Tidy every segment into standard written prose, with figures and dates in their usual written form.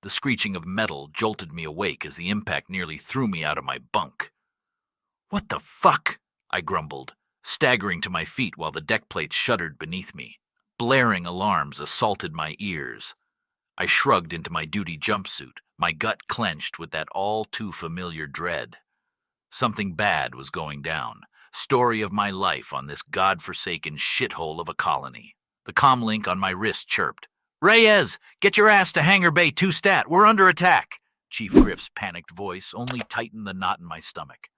The screeching of metal jolted me awake as the impact nearly threw me out of my bunk. "What the fuck?" I grumbled, staggering to my feet while the deck plates shuddered beneath me. Blaring alarms assaulted my ears. I shrugged into my duty jumpsuit, my gut clenched with that all-too-familiar dread. Something bad was going down. Story of my life on this godforsaken shithole of a colony. The comlink on my wrist chirped. "Reyes, get your ass to Hangar Bay 2 Stat. We're under attack." Chief Griff's panicked voice only tightened the knot in my stomach.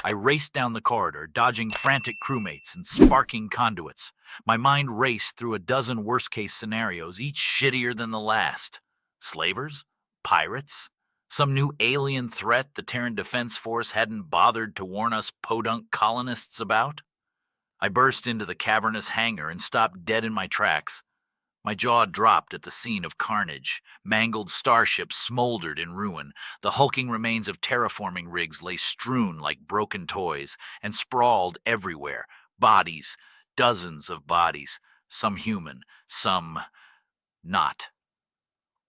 I raced down the corridor, dodging frantic crewmates and sparking conduits. My mind raced through a dozen worst-case scenarios, each shittier than the last. Slavers? Pirates? Some new alien threat the Terran Defense Force hadn't bothered to warn us podunk colonists about? I burst into the cavernous hangar and stopped dead in my tracks. My jaw dropped at the scene of carnage. Mangled starships smoldered in ruin. The hulking remains of terraforming rigs lay strewn like broken toys and sprawled everywhere. Bodies, dozens of bodies, some human, some not.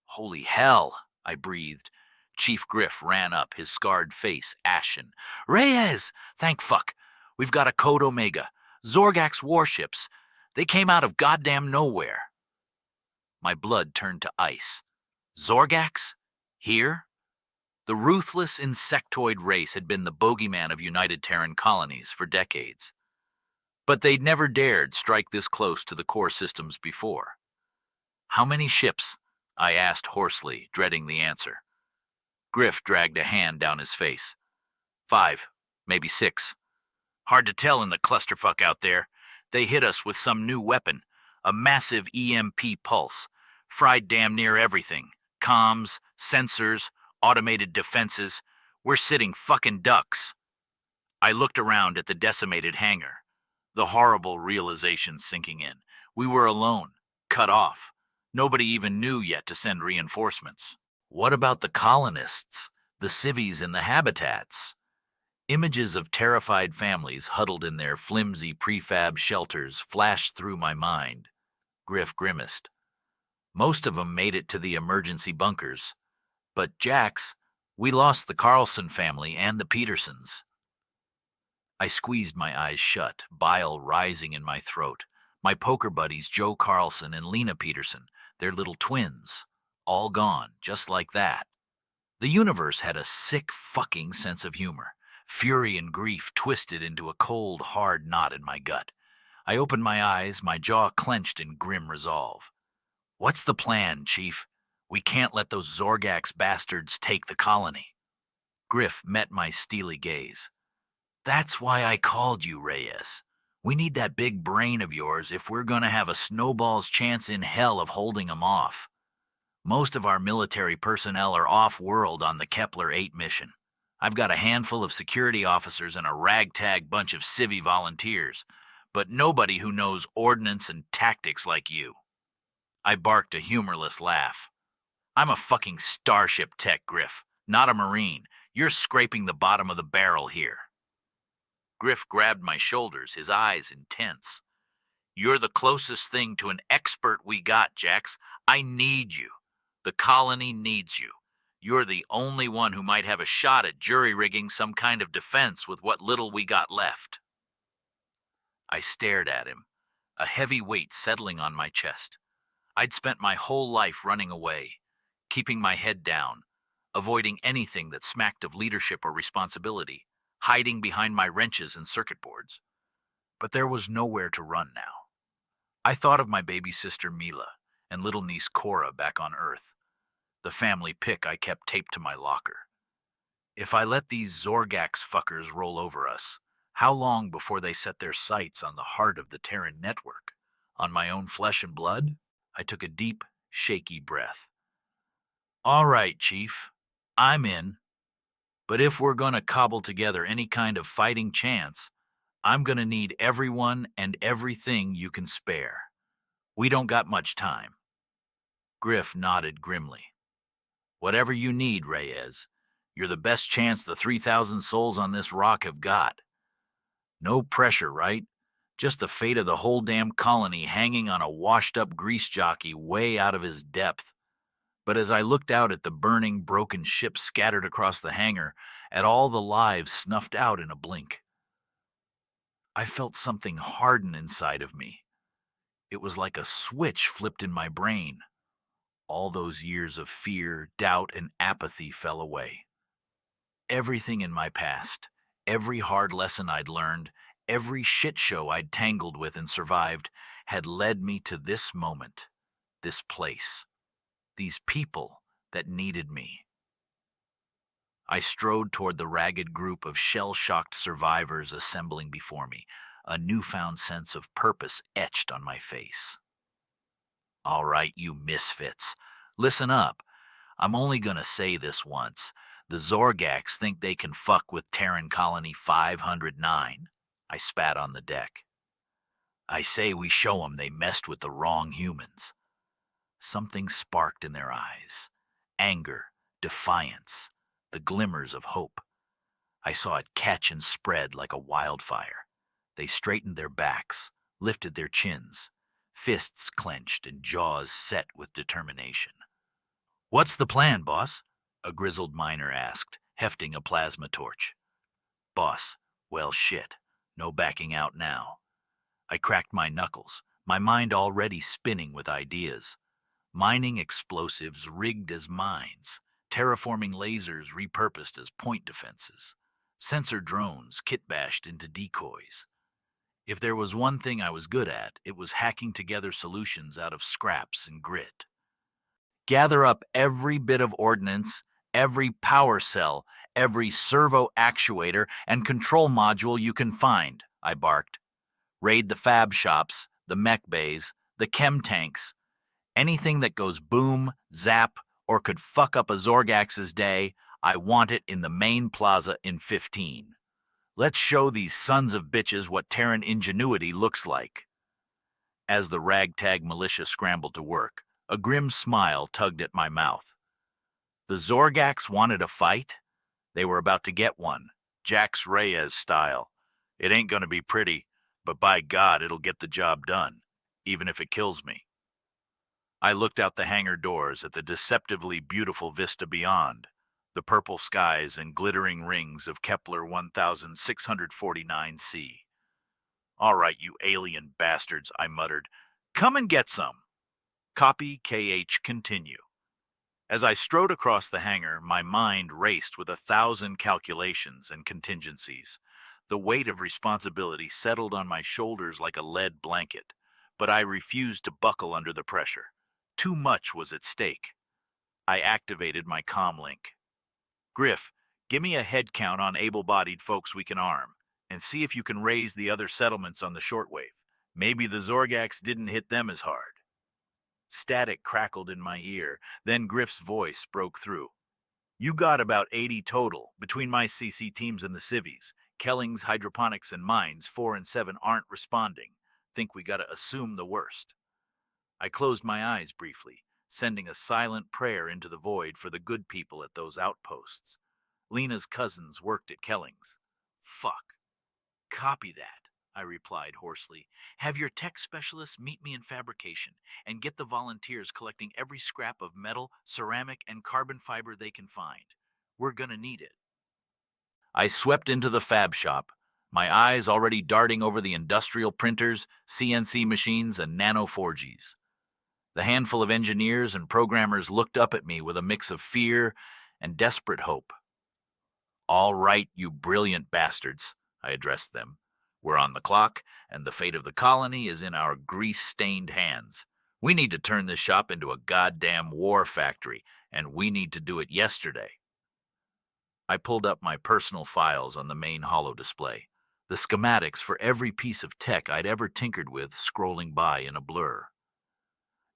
"Holy hell," I breathed. Chief Griff ran up, his scarred face ashen. "Reyes! Thank fuck! We've got a Code Omega. Zorgax warships. They came out of goddamn nowhere." My blood turned to ice. Zorgax? Here? The ruthless insectoid race had been the bogeyman of United Terran colonies for decades. But they'd never dared strike this close to the core systems before. "How many ships?" I asked hoarsely, dreading the answer. Griff dragged a hand down his face. 5, maybe 6. Hard to tell in the clusterfuck out there. They hit us with some new weapon. A massive EMP pulse. Fried damn near everything. Comms, sensors, automated defenses. We're sitting fucking ducks. I looked around at the decimated hangar. The horrible realization sinking in. We were alone. Cut off. Nobody even knew yet to send reinforcements. What about the colonists? The civvies in the habitats? Images of terrified families huddled in their flimsy prefab shelters flashed through my mind. Griff grimaced. Most of them made it to the emergency bunkers. But Jax, we lost the Carlson family and the Petersons. I squeezed my eyes shut, bile rising in my throat. My poker buddies Joe Carlson and Lena Peterson, their little twins, all gone, just like that. The universe had a sick fucking sense of humor. Fury and grief twisted into a cold, hard knot in my gut. I opened my eyes, my jaw clenched in grim resolve. "What's the plan, Chief? We can't let those Zorgax bastards take the colony." Griff met my steely gaze. "That's why I called you, Reyes. We need that big brain of yours if we're going to have a snowball's chance in hell of holding them off. Most of our military personnel are off-world on the Kepler-8 mission. I've got a handful of security officers and a ragtag bunch of civvy volunteers, but nobody who knows ordnance and tactics like you." I barked a humorless laugh. "I'm a fucking starship tech, Griff, not a Marine. You're scraping the bottom of the barrel here." Griff grabbed my shoulders, his eyes intense. "You're the closest thing to an expert we got, Jax. I need you. The colony needs you. You're the only one who might have a shot at jury-rigging some kind of defense with what little we got left." I stared at him, a heavy weight settling on my chest. I'd spent my whole life running away, keeping my head down, avoiding anything that smacked of leadership or responsibility, hiding behind my wrenches and circuit boards. But there was nowhere to run now. I thought of my baby sister Mila and little niece Cora back on Earth, the family pic I kept taped to my locker. If I let these Zorgax fuckers roll over us, how long before they set their sights on the heart of the Terran network? On my own flesh and blood? I took a deep, shaky breath. "All right, Chief, I'm in. But if we're going to cobble together any kind of fighting chance, I'm going to need everyone and everything you can spare. We don't got much time." Griff nodded grimly. "Whatever you need, Reyes. You're the best chance the 3,000 souls on this rock have got. No pressure, right? Just the fate of the whole damn colony hanging on a washed-up grease jockey way out of his depth. But as I looked out at the burning, broken ships scattered across the hangar, at all the lives snuffed out in a blink, I felt something harden inside of me. It was like a switch flipped in my brain. All those years of fear, doubt, and apathy fell away. Everything in my past, every hard lesson I'd learned, every shit show I'd tangled with and survived, had led me to this moment, this place, these people that needed me. I strode toward the ragged group of shell-shocked survivors assembling before me, a newfound sense of purpose etched on my face. All right, you misfits, listen up. I'm only gonna say this once. The Zorgax think they can fuck with Terran Colony 509. I spat on the deck. I say we show 'em they messed with the wrong humans. Something sparked in their eyes. Anger, defiance, the glimmers of hope. I saw it catch and spread like a wildfire. They straightened their backs, lifted their chins, fists clenched and jaws set with determination. "What's the plan, boss?" a grizzled miner asked, hefting a plasma torch. "Boss, well shit, no backing out now." I cracked my knuckles, my mind already spinning with ideas. Mining explosives rigged as mines, terraforming lasers repurposed as point defenses, sensor drones kit-bashed into decoys. If there was one thing I was good at, it was hacking together solutions out of scraps and grit. Gather up every bit of ordnance, every power cell, every servo actuator and control module you can find, I barked. Raid the fab shops, the mech bays, the chem tanks. Anything that goes boom, zap, or could fuck up a Zorgax's day, I want it in the main plaza in 15. Let's show these sons of bitches what Terran ingenuity looks like. As the ragtag militia scrambled to work, a grim smile tugged at my mouth. The Zorgax wanted a fight? They were about to get one, Jax Reyes style. It ain't gonna be pretty, but by God, it'll get the job done, even if it kills me. I looked out the hangar doors at the deceptively beautiful vista beyond, the purple skies and glittering rings of Kepler 1649c. "All right, you alien bastards," I muttered. "Come and get some." Copy KH continue. As I strode across the hangar, my mind raced with 1,000 calculations and contingencies. The weight of responsibility settled on my shoulders like a lead blanket, but I refused to buckle under the pressure. Too much was at stake. I activated my comlink. "Griff, give me a head count on able-bodied folks we can arm, and see if you can raise the other settlements on the shortwave. Maybe the Zorgax didn't hit them as hard." Static crackled in my ear, then Griff's voice broke through. "You got about 80 total, between my CC teams and the civies. Kelling's, hydroponics, and mines 4 and 7 aren't responding. Think we gotta assume the worst." I closed my eyes briefly, sending a silent prayer into the void for the good people at those outposts. Lena's cousins worked at Kelling's. "Fuck." "Copy that," I replied hoarsely. "Have your tech specialists meet me in fabrication, and get the volunteers collecting every scrap of metal, ceramic, and carbon fiber they can find. We're gonna need it." I swept into the fab shop, my eyes already darting over the industrial printers, CNC machines, and nanoforges. The handful of engineers and programmers looked up at me with a mix of fear and desperate hope. "All right, you brilliant bastards," I addressed them. "We're on the clock, and the fate of the colony is in our grease-stained hands. We need to turn this shop into a goddamn war factory, and we need to do it yesterday." I pulled up my personal files on the main holo display, the schematics for every piece of tech I'd ever tinkered with scrolling by in a blur.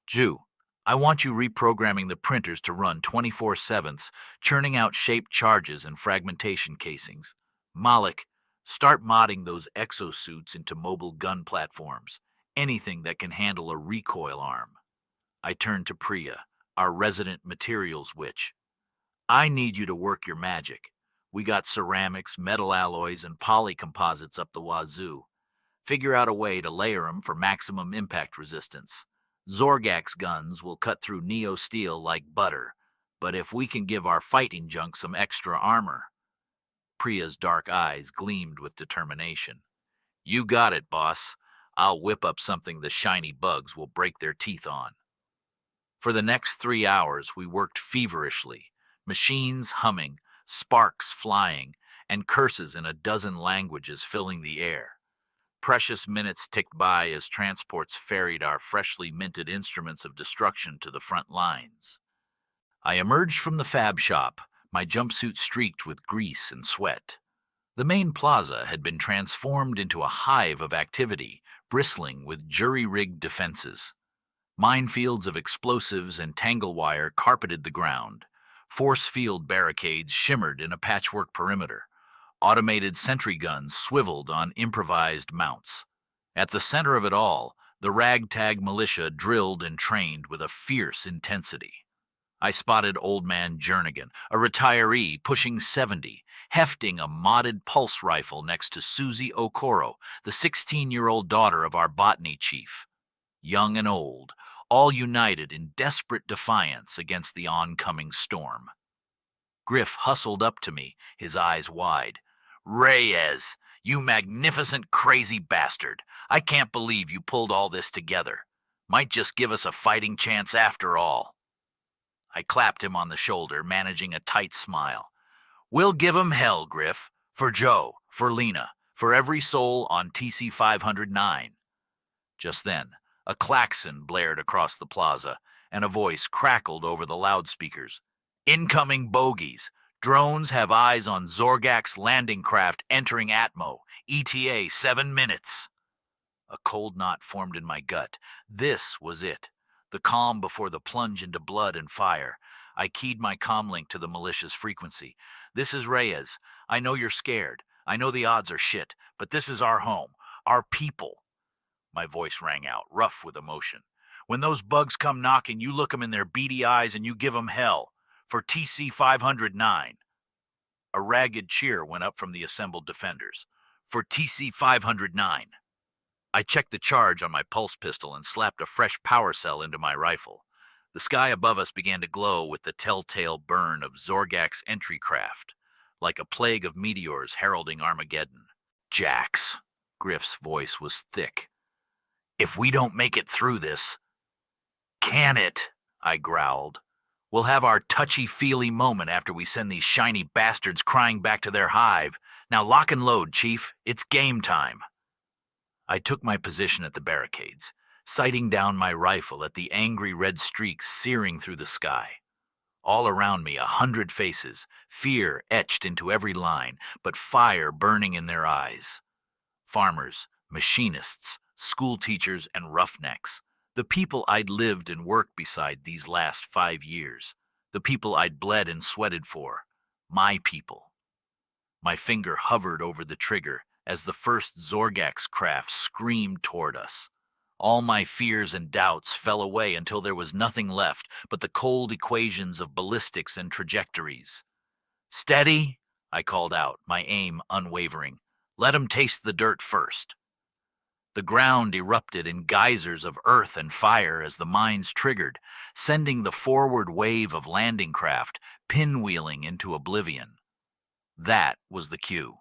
"Jew, I want you reprogramming the printers to run 24/7, churning out shaped charges and fragmentation casings. Malik, start modding those exosuits into mobile gun platforms, anything that can handle a recoil arm." I turned to Priya, our resident materials witch. "I need you to work your magic. We got ceramics, metal alloys, and polycomposites up the wazoo. Figure out a way to layer them for maximum impact resistance. Zorgak's guns will cut through Neo steel like butter, but if we can give our fighting junk some extra armor. Priya's dark eyes gleamed with determination. You got it, boss. I'll whip up something the shiny bugs will break their teeth on. For the next 3 hours, we worked feverishly, machines humming, sparks flying, and curses in a dozen languages filling the air. Precious minutes ticked by as transports ferried our freshly minted instruments of destruction to the front lines. I emerged from the fab shop, my jumpsuit streaked with grease and sweat. The main plaza had been transformed into a hive of activity, bristling with jury-rigged defenses. Minefields of explosives and tangle wire carpeted the ground. Force field barricades shimmered in a patchwork perimeter. Automated sentry guns swiveled on improvised mounts. At the center of it all, the ragtag militia drilled and trained with a fierce intensity. I spotted Old Man Jernigan, a retiree pushing 70, hefting a modded pulse rifle next to Susie Okoro, the 16-year-old daughter of our botany chief. Young and old, all united in desperate defiance against the oncoming storm. Griff hustled up to me, his eyes wide. Reyes, you magnificent crazy bastard. I can't believe you pulled all this together. Might just give us a fighting chance after all. I clapped him on the shoulder, managing a tight smile. We'll give 'em hell, Griff. For Joe, for Lena, for every soul on TC 509. Just then, a klaxon blared across the plaza, and a voice crackled over the loudspeakers. Incoming bogies. Drones have eyes on Zorgak's landing craft entering Atmo. ETA 7 minutes. A cold knot formed in my gut. This was it. The calm before the plunge into blood and fire. I keyed my comlink to the militia's frequency. This is Reyes. I know you're scared. I know the odds are shit, but this is our home. Our people. My voice rang out, rough with emotion. When those bugs come knocking, you look 'em in their beady eyes and you give 'em hell. For TC 509. A ragged cheer went up from the assembled defenders. For TC 509. I checked the charge on my pulse pistol and slapped a fresh power cell into my rifle. The sky above us began to glow with the telltale burn of Zorgak's entry craft, like a plague of meteors heralding Armageddon. Jax. Griff's voice was thick. If we don't make it through this... Can it? I growled. We'll have our touchy-feely moment after we send these shiny bastards crying back to their hive. Now lock and load, Chief. It's game time. I took my position at the barricades, sighting down my rifle at the angry red streaks searing through the sky. All around me 100 faces, fear etched into every line, but fire burning in their eyes. Farmers, machinists, school teachers, and roughnecks. The people I'd lived and worked beside these last 5 years. The people I'd bled and sweated for. My people. My finger hovered over the trigger as the first Zorgak's craft screamed toward us. All my fears and doubts fell away until there was nothing left but the cold equations of ballistics and trajectories. Steady, I called out, my aim unwavering. Let 'em taste the dirt first. The ground erupted in geysers of earth and fire as the mines triggered, sending the forward wave of landing craft pinwheeling into oblivion. That was the cue.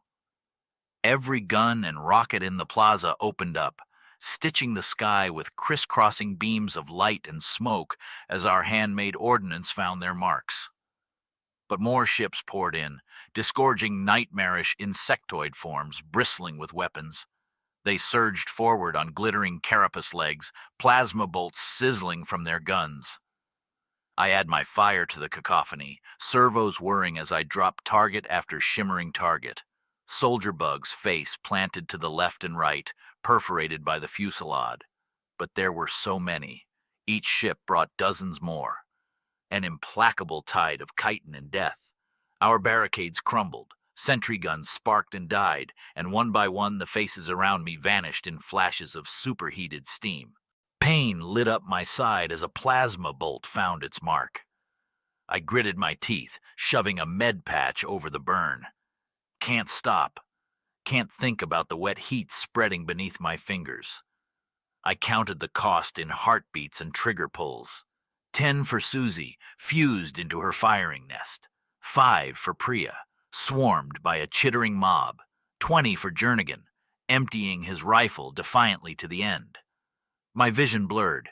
Every gun and rocket in the plaza opened up, stitching the sky with crisscrossing beams of light and smoke as our handmade ordnance found their marks. But more ships poured in, disgorging nightmarish insectoid forms bristling with weapons. They surged forward on glittering carapace legs, plasma bolts sizzling from their guns. I add my fire to the cacophony, servos whirring as I dropped target after shimmering target. Soldier bugs face planted to the left and right, perforated by the fusillade. But there were so many. Each ship brought dozens more. An implacable tide of chitin and death. Our barricades crumbled. Sentry guns sparked and died, and one by one the faces around me vanished in flashes of superheated steam. Pain lit up my side as a plasma bolt found its mark. I gritted my teeth, shoving a med patch over the burn. Can't stop. Can't think about the wet heat spreading beneath my fingers. I counted the cost in heartbeats and trigger pulls. 10 for Susie, fused into her firing nest. 5 for Priya, swarmed by a chittering mob. 20 for Jernigan, emptying his rifle defiantly to the end. My vision blurred.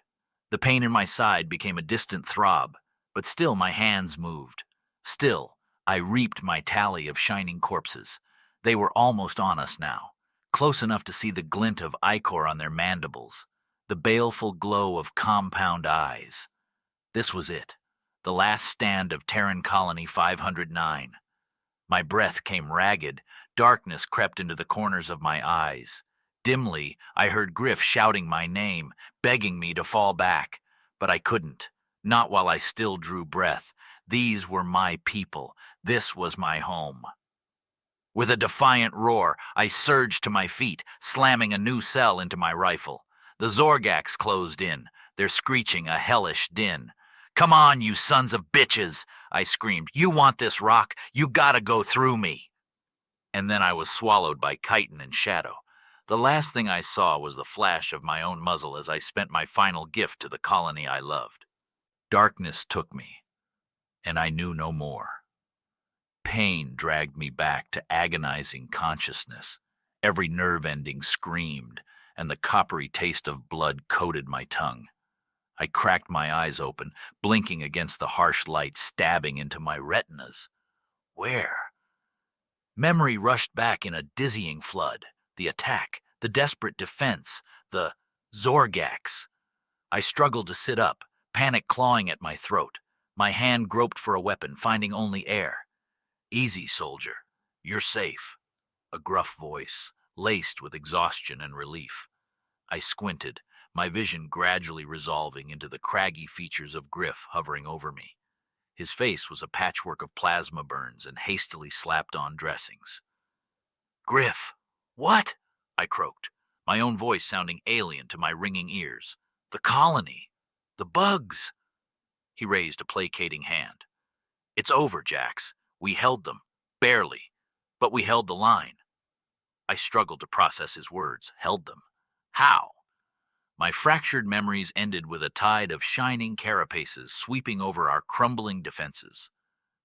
The pain in my side became a distant throb, but still my hands moved. Still, I reaped my tally of shining corpses. They were almost on us now, close enough to see the glint of ichor on their mandibles, the baleful glow of compound eyes. This was it, the last stand of Terran Colony 509. My breath came ragged, darkness crept into the corners of my eyes. Dimly, I heard Griff shouting my name, begging me to fall back. But I couldn't, not while I still drew breath. These were my people. This was my home. With a defiant roar, I surged to my feet, slamming a new cell into my rifle. The Zorgax closed in, their screeching a hellish din. "Come on, you sons of bitches!" I screamed. "You want this rock? You gotta go through me!" And then I was swallowed by chitin and shadow. The last thing I saw was the flash of my own muzzle as I spent my final gift to the colony I loved. Darkness took me, and I knew no more. Pain dragged me back to agonizing consciousness. Every nerve ending screamed, and the coppery taste of blood coated my tongue. I cracked my eyes open, blinking against the harsh light stabbing into my retinas. Where? Memory rushed back in a dizzying flood. The attack, the desperate defense, the Zorgax. I struggled to sit up, panic clawing at my throat. My hand groped for a weapon, finding only air. "Easy, soldier. You're safe." A gruff voice, laced with exhaustion and relief. I squinted, my vision gradually resolving into the craggy features of Griff hovering over me. His face was a patchwork of plasma burns and hastily slapped-on dressings. "Griff! What?" I croaked, my own voice sounding alien to my ringing ears. "The colony! The bugs!" He raised a placating hand. "It's over, Jax. We held them. Barely. But we held the line." I struggled to process his words. Held them. How? My fractured memories ended with a tide of shining carapaces sweeping over our crumbling defenses.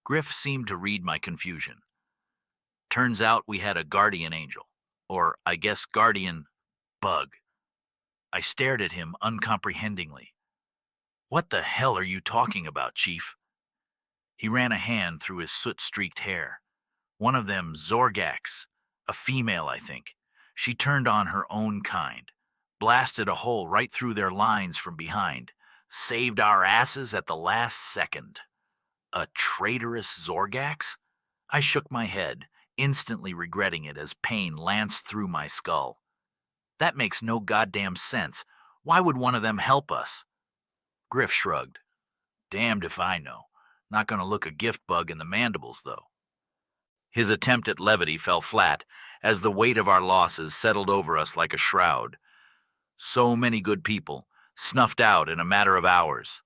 Griff seemed to read my confusion. "Turns out we had a guardian angel. Or, I guess, guardian bug." I stared at him uncomprehendingly. "What the hell are you talking about, Chief?" He ran a hand through his soot-streaked hair. "One of them Zorgax, a female, I think. She turned on her own kind, blasted a hole right through their lines from behind, saved our asses at the last second." A traitorous Zorgax? I shook my head, instantly regretting it as pain lanced through my skull. "That makes no goddamn sense. Why would one of them help us?" Griff shrugged. "Damned if I know. Not gonna look a gift bug in the mandibles, though." His attempt at levity fell flat as the weight of our losses settled over us like a shroud. So many good people, snuffed out in a matter of hours.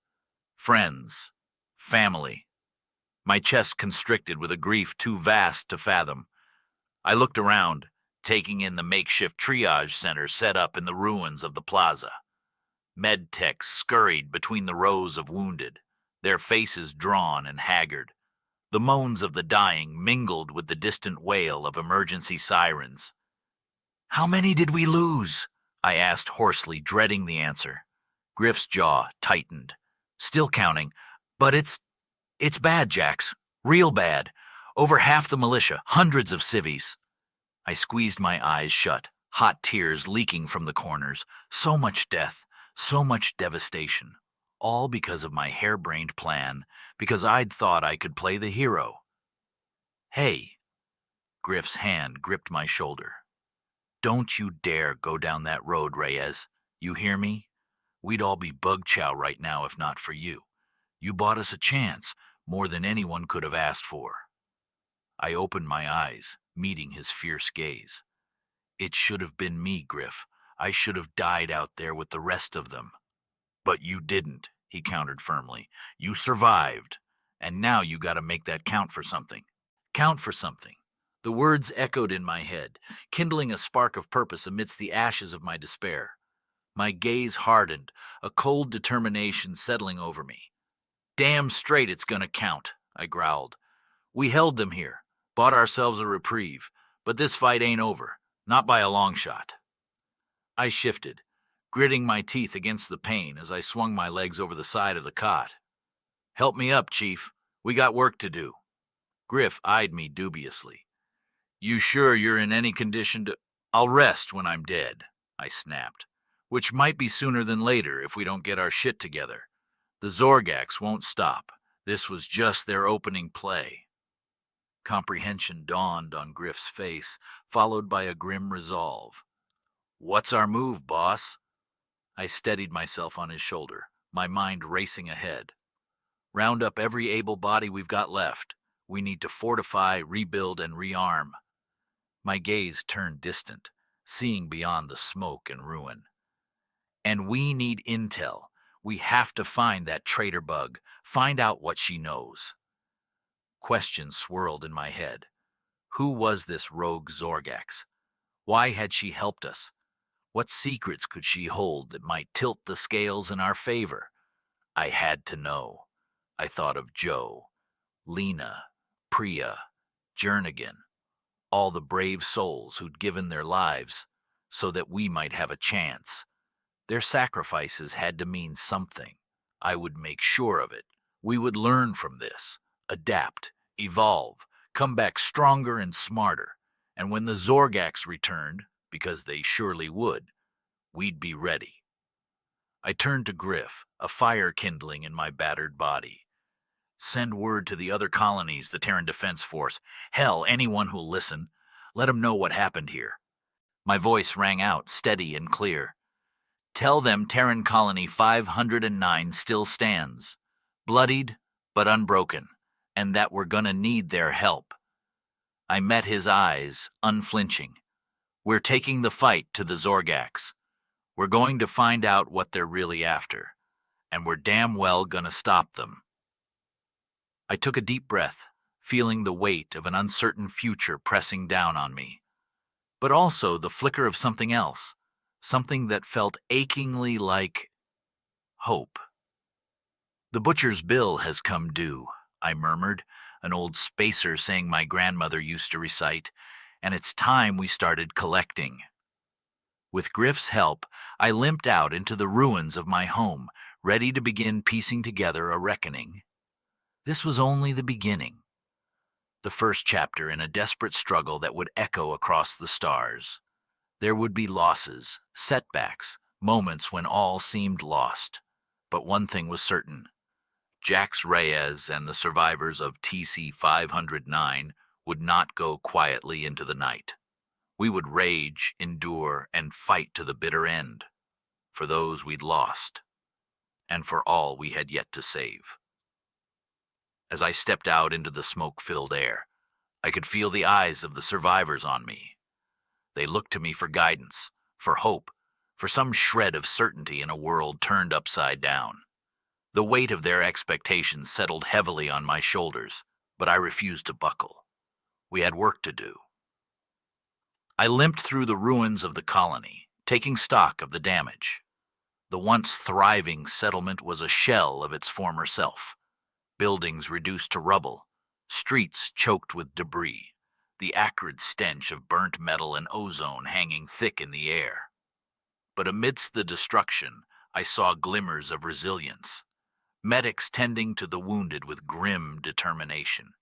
Friends. Family. My chest constricted with a grief too vast to fathom. I looked around, taking in the makeshift triage center set up in the ruins of the plaza. Med techs scurried between the rows of wounded, their faces drawn and haggard. The moans of the dying mingled with the distant wail of emergency sirens. "How many did we lose?" I asked hoarsely, dreading the answer. Griff's jaw tightened. "Still counting, but it's bad, Jax. Real bad. Over half the militia, hundreds of civvies." I squeezed my eyes shut, hot tears leaking from the corners. So much death, so much devastation. All because of my harebrained plan, because I'd thought I could play the hero. "Hey." Griff's hand gripped my shoulder. "Don't you dare go down that road, Reyes. You hear me? We'd all be bug chow right now if not for you. You bought us a chance, more than anyone could have asked for." I opened my eyes, meeting his fierce gaze. "It should have been me, Griff. I should have died out there with the rest of them." "But you didn't," he countered firmly. "You survived, and now you gotta make that count for something." Count for something. The words echoed in my head, kindling a spark of purpose amidst the ashes of my despair. My gaze hardened, a cold determination settling over me. Damn straight it's gonna count, I growled. We held them here, bought ourselves a reprieve, but this fight ain't over, not by a long shot. I shifted, gritting my teeth against the pain as I swung my legs over the side of the cot. Help me up, Chief. We got work to do. Griff eyed me dubiously. You sure you're in any condition to— I'll rest when I'm dead, I snapped, which might be sooner than later if we don't get our shit together. The Zorgax won't stop. This was just their opening play. Comprehension dawned on Griff's face, followed by a grim resolve. What's our move, boss? I steadied myself on his shoulder, my mind racing ahead. Round up every able body we've got left. We need to fortify, rebuild, and rearm. My gaze turned distant, seeing beyond the smoke and ruin. And we need intel. We have to find that traitor bug, find out what she knows. Questions swirled in my head. Who was this rogue Zorgax? Why had she helped us? What secrets could she hold that might tilt the scales in our favor? I had to know. I thought of Joe, Lena, Priya, Jernigan, all the brave souls who'd given their lives so that we might have a chance. Their sacrifices had to mean something. I would make sure of it. We would learn from this, adapt, evolve, come back stronger and smarter. And when the Zorgax returned, because they surely would, we'd be ready. I turned to Griff, a fire kindling in my battered body. Send word to the other colonies, the Terran Defense Force. Hell, anyone who'll listen. Let 'em know what happened here. My voice rang out, steady and clear. Tell them Terran Colony 509 still stands, bloodied but unbroken, and that we're gonna need their help. I met his eyes, unflinching. We're taking the fight to the Zorgax. We're going to find out what they're really after, and we're damn well gonna stop them. I took a deep breath, feeling the weight of an uncertain future pressing down on me, but also the flicker of something else, something that felt achingly like hope. The butcher's bill has come due, I murmured, an old spacer saying my grandmother used to recite, and it's time we started collecting. With Griff's help, I limped out into the ruins of my home, ready to begin piecing together a reckoning. This was only the beginning. The first chapter in a desperate struggle that would echo across the stars. There would be losses, setbacks, moments when all seemed lost. But one thing was certain. Jax Reyes and the survivors of TC 509 would not go quietly into the night. We would rage, endure, and fight to the bitter end. For those we'd lost. And for all we had yet to save. As I stepped out into the smoke-filled air, I could feel the eyes of the survivors on me. They looked to me for guidance, for hope, for some shred of certainty in a world turned upside down. The weight of their expectations settled heavily on my shoulders, but I refused to buckle. We had work to do. I limped through the ruins of the colony, taking stock of the damage. The once thriving settlement was a shell of its former self. Buildings reduced to rubble, streets choked with debris, the acrid stench of burnt metal and ozone hanging thick in the air. But amidst the destruction, I saw glimmers of resilience. Medics tending to the wounded with grim determination.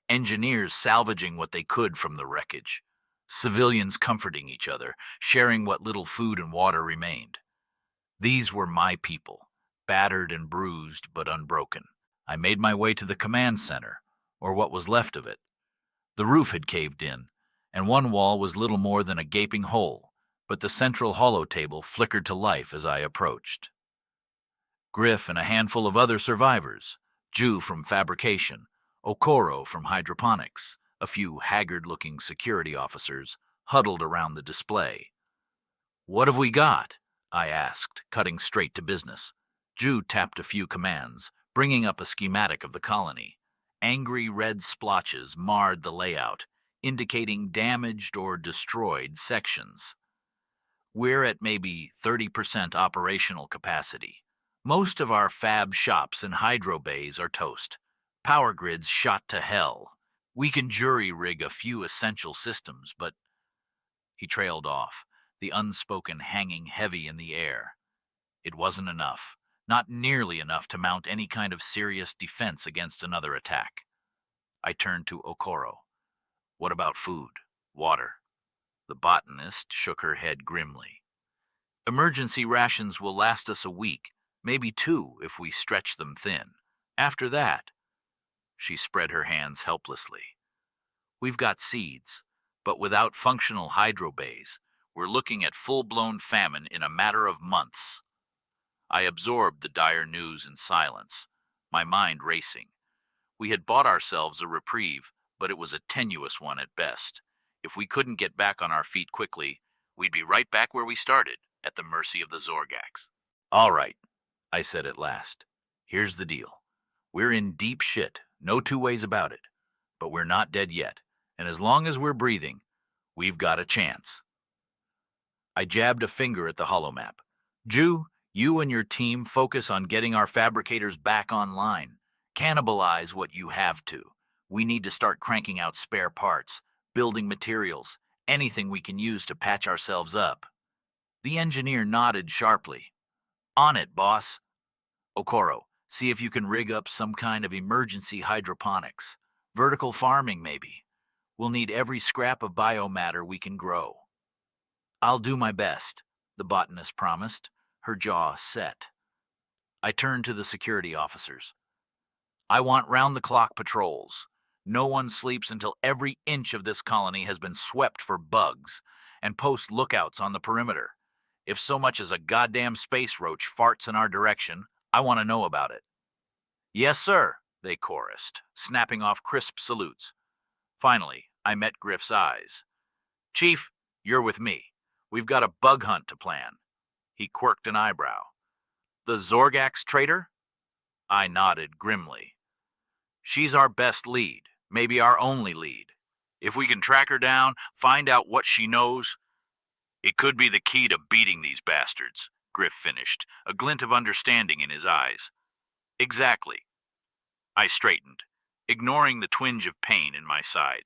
Engineers salvaging what they could from the wreckage. Civilians comforting each other, sharing what little food and water remained. These were my people, battered and bruised but unbroken. I made my way to the command center, or what was left of it. The roof had caved in, and one wall was little more than a gaping hole, but the central holotable flickered to life as I approached. Griff and a handful of other survivors, Jew from fabrication, Okoro from hydroponics, a few haggard-looking security officers, huddled around the display. "What have we got?" I asked, cutting straight to business. Jew tapped a few commands, bringing up a schematic of the colony. Angry red splotches marred the layout, indicating damaged or destroyed sections. We're at maybe 30% operational capacity. Most of our fab shops and hydro bays are toast. Power grids shot to hell. We can jury rig a few essential systems, but he trailed off, the unspoken hanging heavy in the air. It wasn't enough. Not nearly enough to mount any kind of serious defense against another attack. I turned to Okoro. What about food? Water? The botanist shook her head grimly. Emergency rations will last us a week, maybe 2 if we stretch them thin. After that, she spread her hands helplessly. We've got seeds, but without functional hydro bays, we're looking at full-blown famine in a matter of months. I absorbed the dire news in silence, my mind racing. We had bought ourselves a reprieve, but it was a tenuous one at best. If we couldn't get back on our feet quickly, we'd be right back where we started, at the mercy of the Zorgax. All right, I said at last. Here's the deal. We're in deep shit, no 2 ways about it. But we're not dead yet, and as long as we're breathing, we've got a chance. I jabbed a finger at the holomap. Ju, you and your team focus on getting our fabricators back online. Cannibalize what you have to. We need to start cranking out spare parts, building materials, anything we can use to patch ourselves up. The engineer nodded sharply. On it, boss. Okoro, see if you can rig up some kind of emergency hydroponics. Vertical farming, maybe. We'll need every scrap of biomatter we can grow. I'll do my best, the botanist promised, her jaw set. I turned to the security officers. I want round-the-clock patrols. No one sleeps until every inch of this colony has been swept for bugs, and post lookouts on the perimeter. If so much as a goddamn space roach farts in our direction, I want to know about it. Yes, sir, they chorused, snapping off crisp salutes. Finally, I met Griff's eyes. Chief, you're with me. We've got a bug hunt to plan. He quirked an eyebrow. The Zorgax traitor? I nodded grimly. She's our best lead, maybe our only lead. If we can track her down, find out what she knows, it could be the key to beating these bastards, Griff finished, a glint of understanding in his eyes. Exactly. I straightened, ignoring the twinge of pain in my side.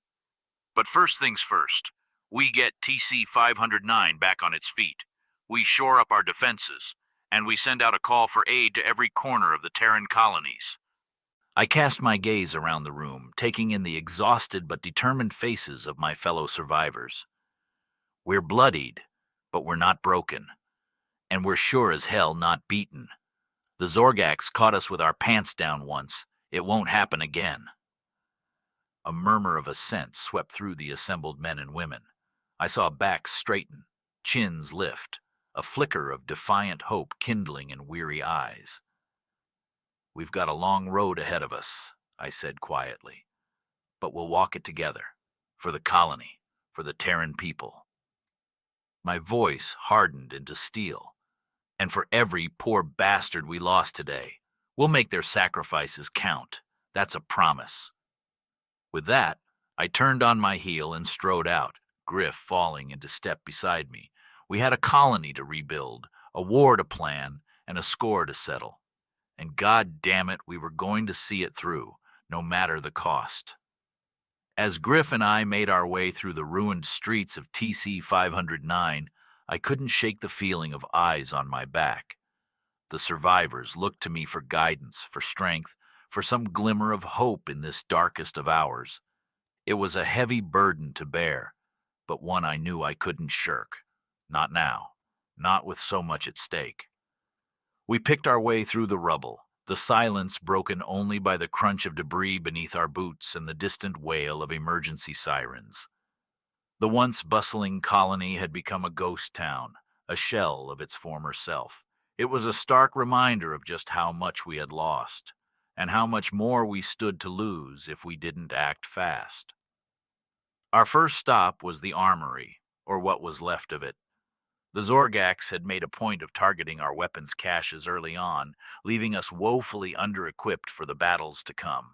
But first things first, we get TC-509 back on its feet. We shore up our defenses, and we send out a call for aid to every corner of the Terran colonies. I cast my gaze around the room, taking in the exhausted but determined faces of my fellow survivors. We're bloodied, but we're not broken. And we're sure as hell not beaten. The Zorgax caught us with our pants down once. It won't happen again. A murmur of assent swept through the assembled men and women. I saw backs straighten, chins lift, a flicker of defiant hope kindling in weary eyes. We've got a long road ahead of us, I said quietly. But we'll walk it together. For the colony, for the Terran people. My voice hardened into steel. And for every poor bastard we lost today, we'll make their sacrifices count. That's a promise. With that, I turned on my heel and strode out, Griff falling into step beside me. We had a colony to rebuild, a war to plan, and a score to settle. And God damn it, we were going to see it through, no matter the cost. As Griff and I made our way through the ruined streets of TC-509, I couldn't shake the feeling of eyes on my back. The survivors looked to me for guidance, for strength, for some glimmer of hope in this darkest of hours. It was a heavy burden to bear, but one I knew I couldn't shirk. Not now, not with so much at stake. We picked our way through the rubble, the silence broken only by the crunch of debris beneath our boots and the distant wail of emergency sirens. The once bustling colony had become a ghost town, a shell of its former self. It was a stark reminder of just how much we had lost, and how much more we stood to lose if we didn't act fast. Our first stop was the armory, or what was left of it. The Zorgax had made a point of targeting our weapons caches early on, leaving us woefully under-equipped for the battles to come.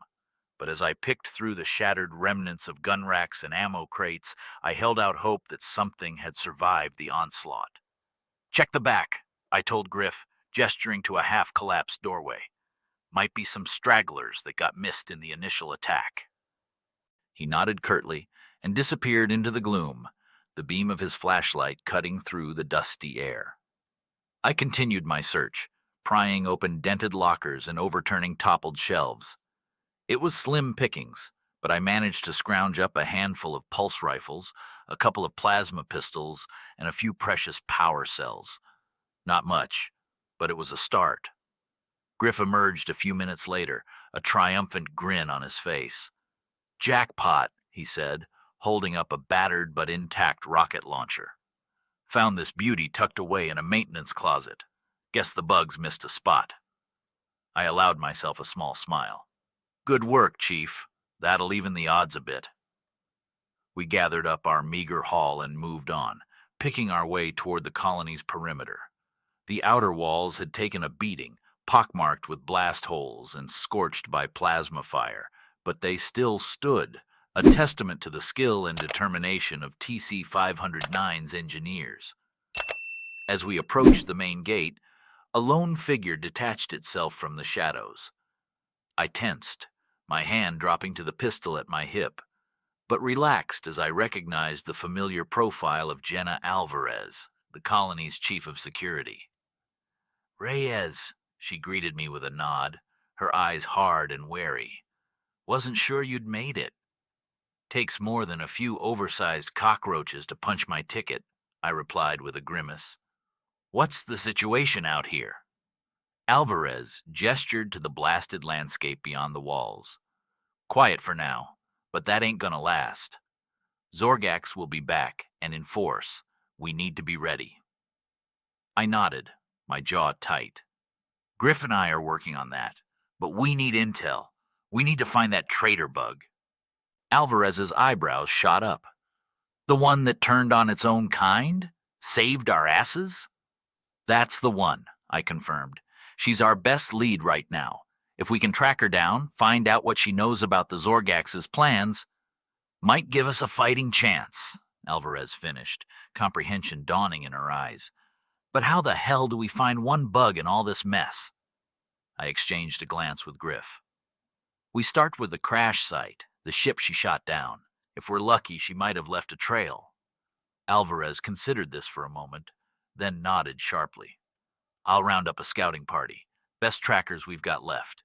But as I picked through the shattered remnants of gun racks and ammo crates, I held out hope that something had survived the onslaught. Check the back, I told Griff, gesturing to a half-collapsed doorway. Might be some stragglers that got missed in the initial attack. He nodded curtly and disappeared into the gloom, the beam of his flashlight cutting through the dusty air. I continued my search, prying open dented lockers and overturning toppled shelves. It was slim pickings, but I managed to scrounge up a handful of pulse rifles, a couple of plasma pistols, and a few precious power cells. Not much, but it was a start. Griff emerged a few minutes later, a triumphant grin on his face. "Jackpot," he said, holding up a battered but intact rocket launcher. "Found this beauty tucked away in a maintenance closet. Guess the bugs missed a spot." I allowed myself a small smile. "Good work, Chief. That'll even the odds a bit." We gathered up our meager haul and moved on, picking our way toward the colony's perimeter. The outer walls had taken a beating, pockmarked with blast holes and scorched by plasma fire, but they still stood, a testament to the skill and determination of TC-509's engineers. As we approached the main gate, a lone figure detached itself from the shadows. I tensed, my hand dropping to the pistol at my hip, but relaxed as I recognized the familiar profile of Jenna Alvarez, the colony's chief of security. "Reyes," she greeted me with a nod, her eyes hard and wary. "Wasn't sure you'd made it." "Takes more than a few oversized cockroaches to punch my ticket," I replied with a grimace. "What's the situation out here?" Alvarez gestured to the blasted landscape beyond the walls. "Quiet for now, but that ain't gonna last. Zorgax will be back, and in force. We need to be ready." I nodded, my jaw tight. "Griff and I are working on that, but we need intel. We need to find that traitor bug." Alvarez's eyebrows shot up. "The one that turned on its own kind? Saved our asses?" "That's the one," I confirmed. "She's our best lead right now. If we can track her down, find out what she knows about the Zorgax's plans, might give us a fighting chance," Alvarez finished, comprehension dawning in her eyes. "But how the hell do we find one bug in all this mess?" I exchanged a glance with Griff. "We start with the crash site, the ship she shot down. If we're lucky, she might have left a trail." Alvarez considered this for a moment, then nodded sharply. "I'll round up a scouting party. Best trackers we've got left.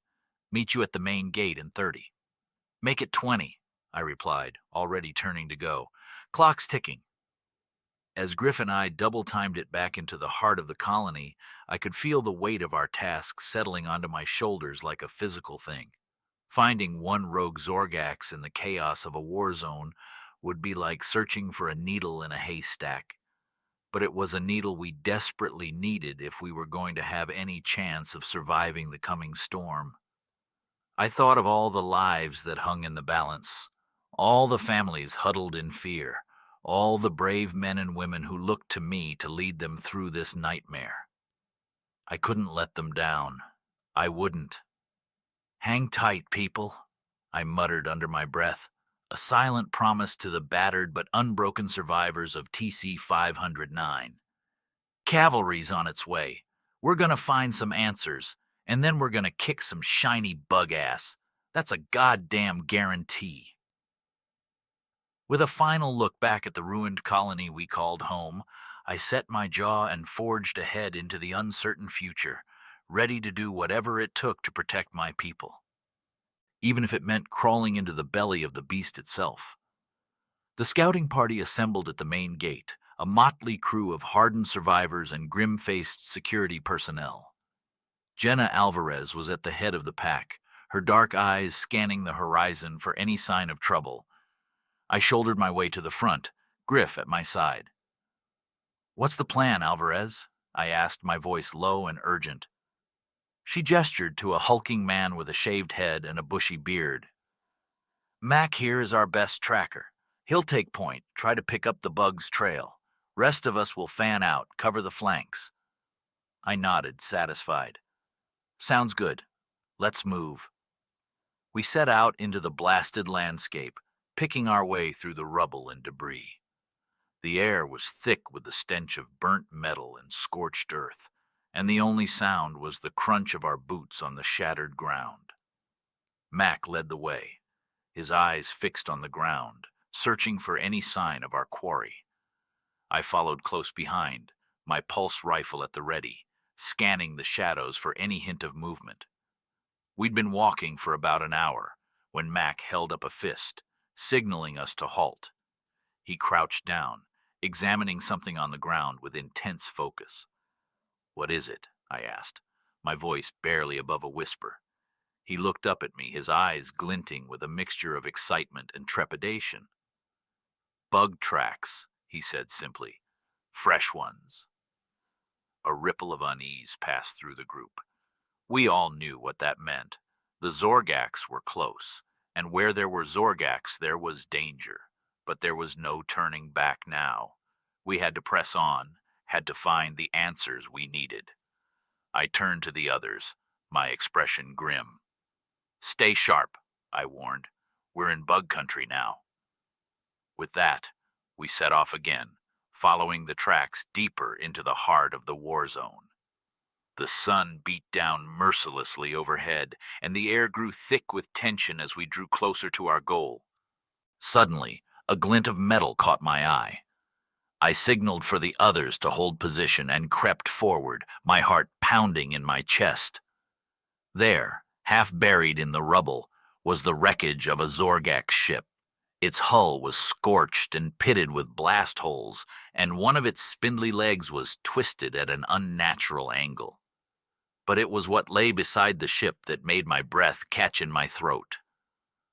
Meet you at the main gate in 30. "Make it 20, I replied, already turning to go. "Clock's ticking." As Griff and I double-timed it back into the heart of the colony, I could feel the weight of our task settling onto my shoulders like a physical thing. Finding one rogue Zorgax in the chaos of a war zone would be like searching for a needle in a haystack. But it was a needle we desperately needed if we were going to have any chance of surviving the coming storm. I thought of all the lives that hung in the balance, all the families huddled in fear, all the brave men and women who looked to me to lead them through this nightmare. I couldn't let them down. I wouldn't. "Hang tight, people," I muttered under my breath, a silent promise to the battered but unbroken survivors of TC-509. "Cavalry's on its way. We're gonna find some answers, and then we're gonna kick some shiny bug ass. That's a goddamn guarantee." With a final look back at the ruined colony we called home, I set my jaw and forged ahead into the uncertain future, ready to do whatever it took to protect my people, even if it meant crawling into the belly of the beast itself. The scouting party assembled at the main gate, a motley crew of hardened survivors and grim-faced security personnel. Jenna Alvarez was at the head of the pack, her dark eyes scanning the horizon for any sign of trouble. I shouldered my way to the front, Griff at my side. "What's the plan, Alvarez?" I asked, my voice low and urgent. She gestured to a hulking man with a shaved head and a bushy beard. "Mac here is our best tracker. He'll take point, try to pick up the bug's trail. Rest of us will fan out, cover the flanks." I nodded, satisfied. "Sounds good. Let's move." We set out into the blasted landscape, picking our way through the rubble and debris. The air was thick with the stench of burnt metal and scorched earth, and the only sound was the crunch of our boots on the shattered ground. Mac led the way, his eyes fixed on the ground, searching for any sign of our quarry. I followed close behind, my pulse rifle at the ready, scanning the shadows for any hint of movement. We'd been walking for about an hour when Mac held up a fist, signaling us to halt. He crouched down, examining something on the ground with intense focus. "What is it?" I asked, my voice barely above a whisper. He looked up at me, his eyes glinting with a mixture of excitement and trepidation. "Bug tracks," he said simply. "Fresh ones." A ripple of unease passed through the group. We all knew what that meant. The Zorgaks were close, and where there were Zorgaks there was danger. But there was no turning back now. We had to press on, had to find the answers we needed. I turned to the others, my expression grim. "Stay sharp," I warned. "We're in bug country now." With that, we set off again, following the tracks deeper into the heart of the war zone. The sun beat down mercilessly overhead, and the air grew thick with tension as we drew closer to our goal. Suddenly, a glint of metal caught my eye. I signaled for the others to hold position and crept forward, my heart pounding in my chest. There, half buried in the rubble, was the wreckage of a Zorgak ship. Its hull was scorched and pitted with blast holes, and one of its spindly legs was twisted at an unnatural angle. But it was what lay beside the ship that made my breath catch in my throat.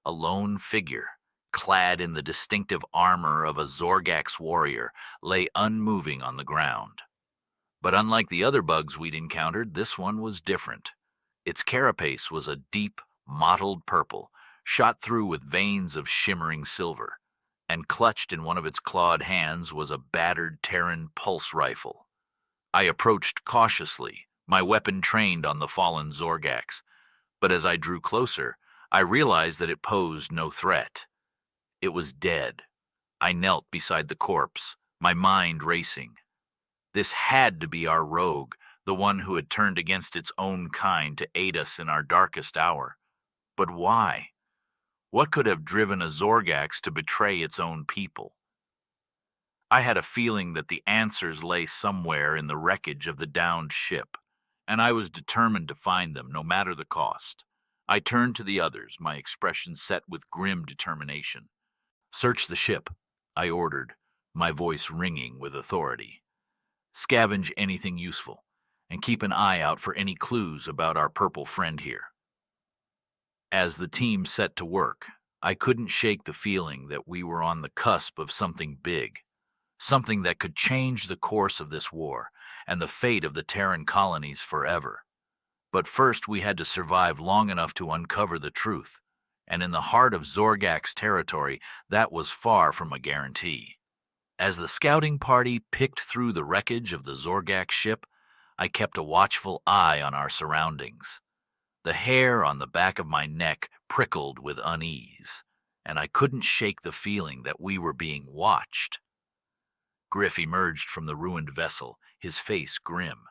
A lone figure, clad in the distinctive armor of a Zorgak's warrior, lay unmoving on the ground. But unlike the other bugs we'd encountered, this one was different. Its carapace was a deep, mottled purple, shot through with veins of shimmering silver, and clutched in one of its clawed hands was a battered Terran pulse rifle. I approached cautiously, my weapon trained on the fallen Zorgaks, but as I drew closer, I realized that it posed no threat. It was dead. I knelt beside the corpse, my mind racing. This had to be our rogue, the one who had turned against its own kind to aid us in our darkest hour. But why? What could have driven a Zorgax to betray its own people? I had a feeling that the answers lay somewhere in the wreckage of the downed ship, and I was determined to find them, no matter the cost. I turned to the others, my expression set with grim determination. "Search the ship," I ordered, my voice ringing with authority. "Scavenge anything useful, and keep an eye out for any clues about our purple friend here." As the team set to work, I couldn't shake the feeling that we were on the cusp of something big, something that could change the course of this war and the fate of the Terran colonies forever. But first we had to survive long enough to uncover the truth, and in the heart of Zorgak's territory, that was far from a guarantee. As the scouting party picked through the wreckage of the Zorgak ship, I kept a watchful eye on our surroundings. The hair on the back of my neck prickled with unease, and I couldn't shake the feeling that we were being watched. Griff emerged from the ruined vessel, his face grim.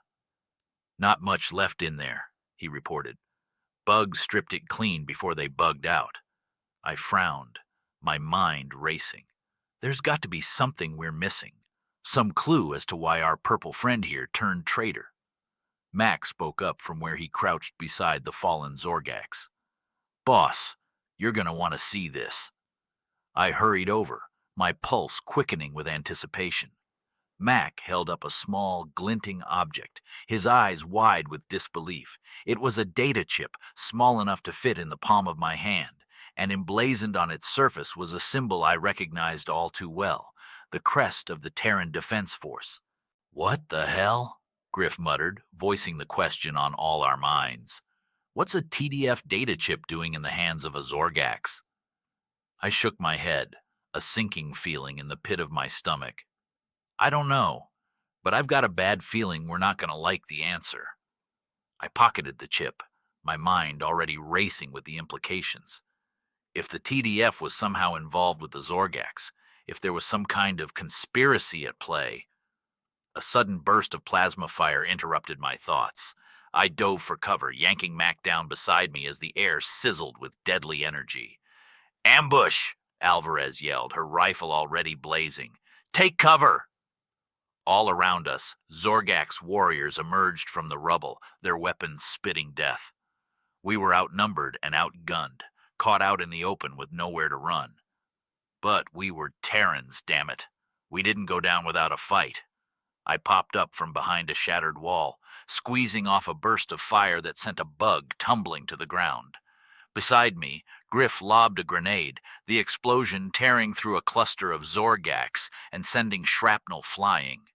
"Not much left in there," he reported. "Bugs stripped it clean before they bugged out." I frowned, my mind racing. There's got to be something we're missing, some clue as to why our purple friend here turned traitor. Mac spoke up from where he crouched beside the fallen Zorgax. "Boss, you're going to want to see this." I hurried over, my pulse quickening with anticipation. Mac held up a small, glinting object, his eyes wide with disbelief. It was a data chip, small enough to fit in the palm of my hand, and emblazoned on its surface was a symbol I recognized all too well, the crest of the Terran Defense Force. "What the hell?" Griff muttered, voicing the question on all our minds. "What's a TDF data chip doing in the hands of a Zorgax?" I shook my head, a sinking feeling in the pit of my stomach. "I don't know, but I've got a bad feeling we're not going to like the answer." I pocketed the chip, my mind already racing with the implications. If the TDF was somehow involved with the Zorgax, if there was some kind of conspiracy at play. A sudden burst of plasma fire interrupted my thoughts. I dove for cover, yanking Mac down beside me as the air sizzled with deadly energy. "Ambush!" Alvarez yelled, her rifle already blazing. "Take cover!" All around us, Zorgak's warriors emerged from the rubble, their weapons spitting death. We were outnumbered and outgunned, caught out in the open with nowhere to run. But we were Terrans, damn it. We didn't go down without a fight. I popped up from behind a shattered wall, squeezing off a burst of fire that sent a bug tumbling to the ground. Beside me, Griff lobbed a grenade, the explosion tearing through a cluster of Zorgaks and sending shrapnel flying.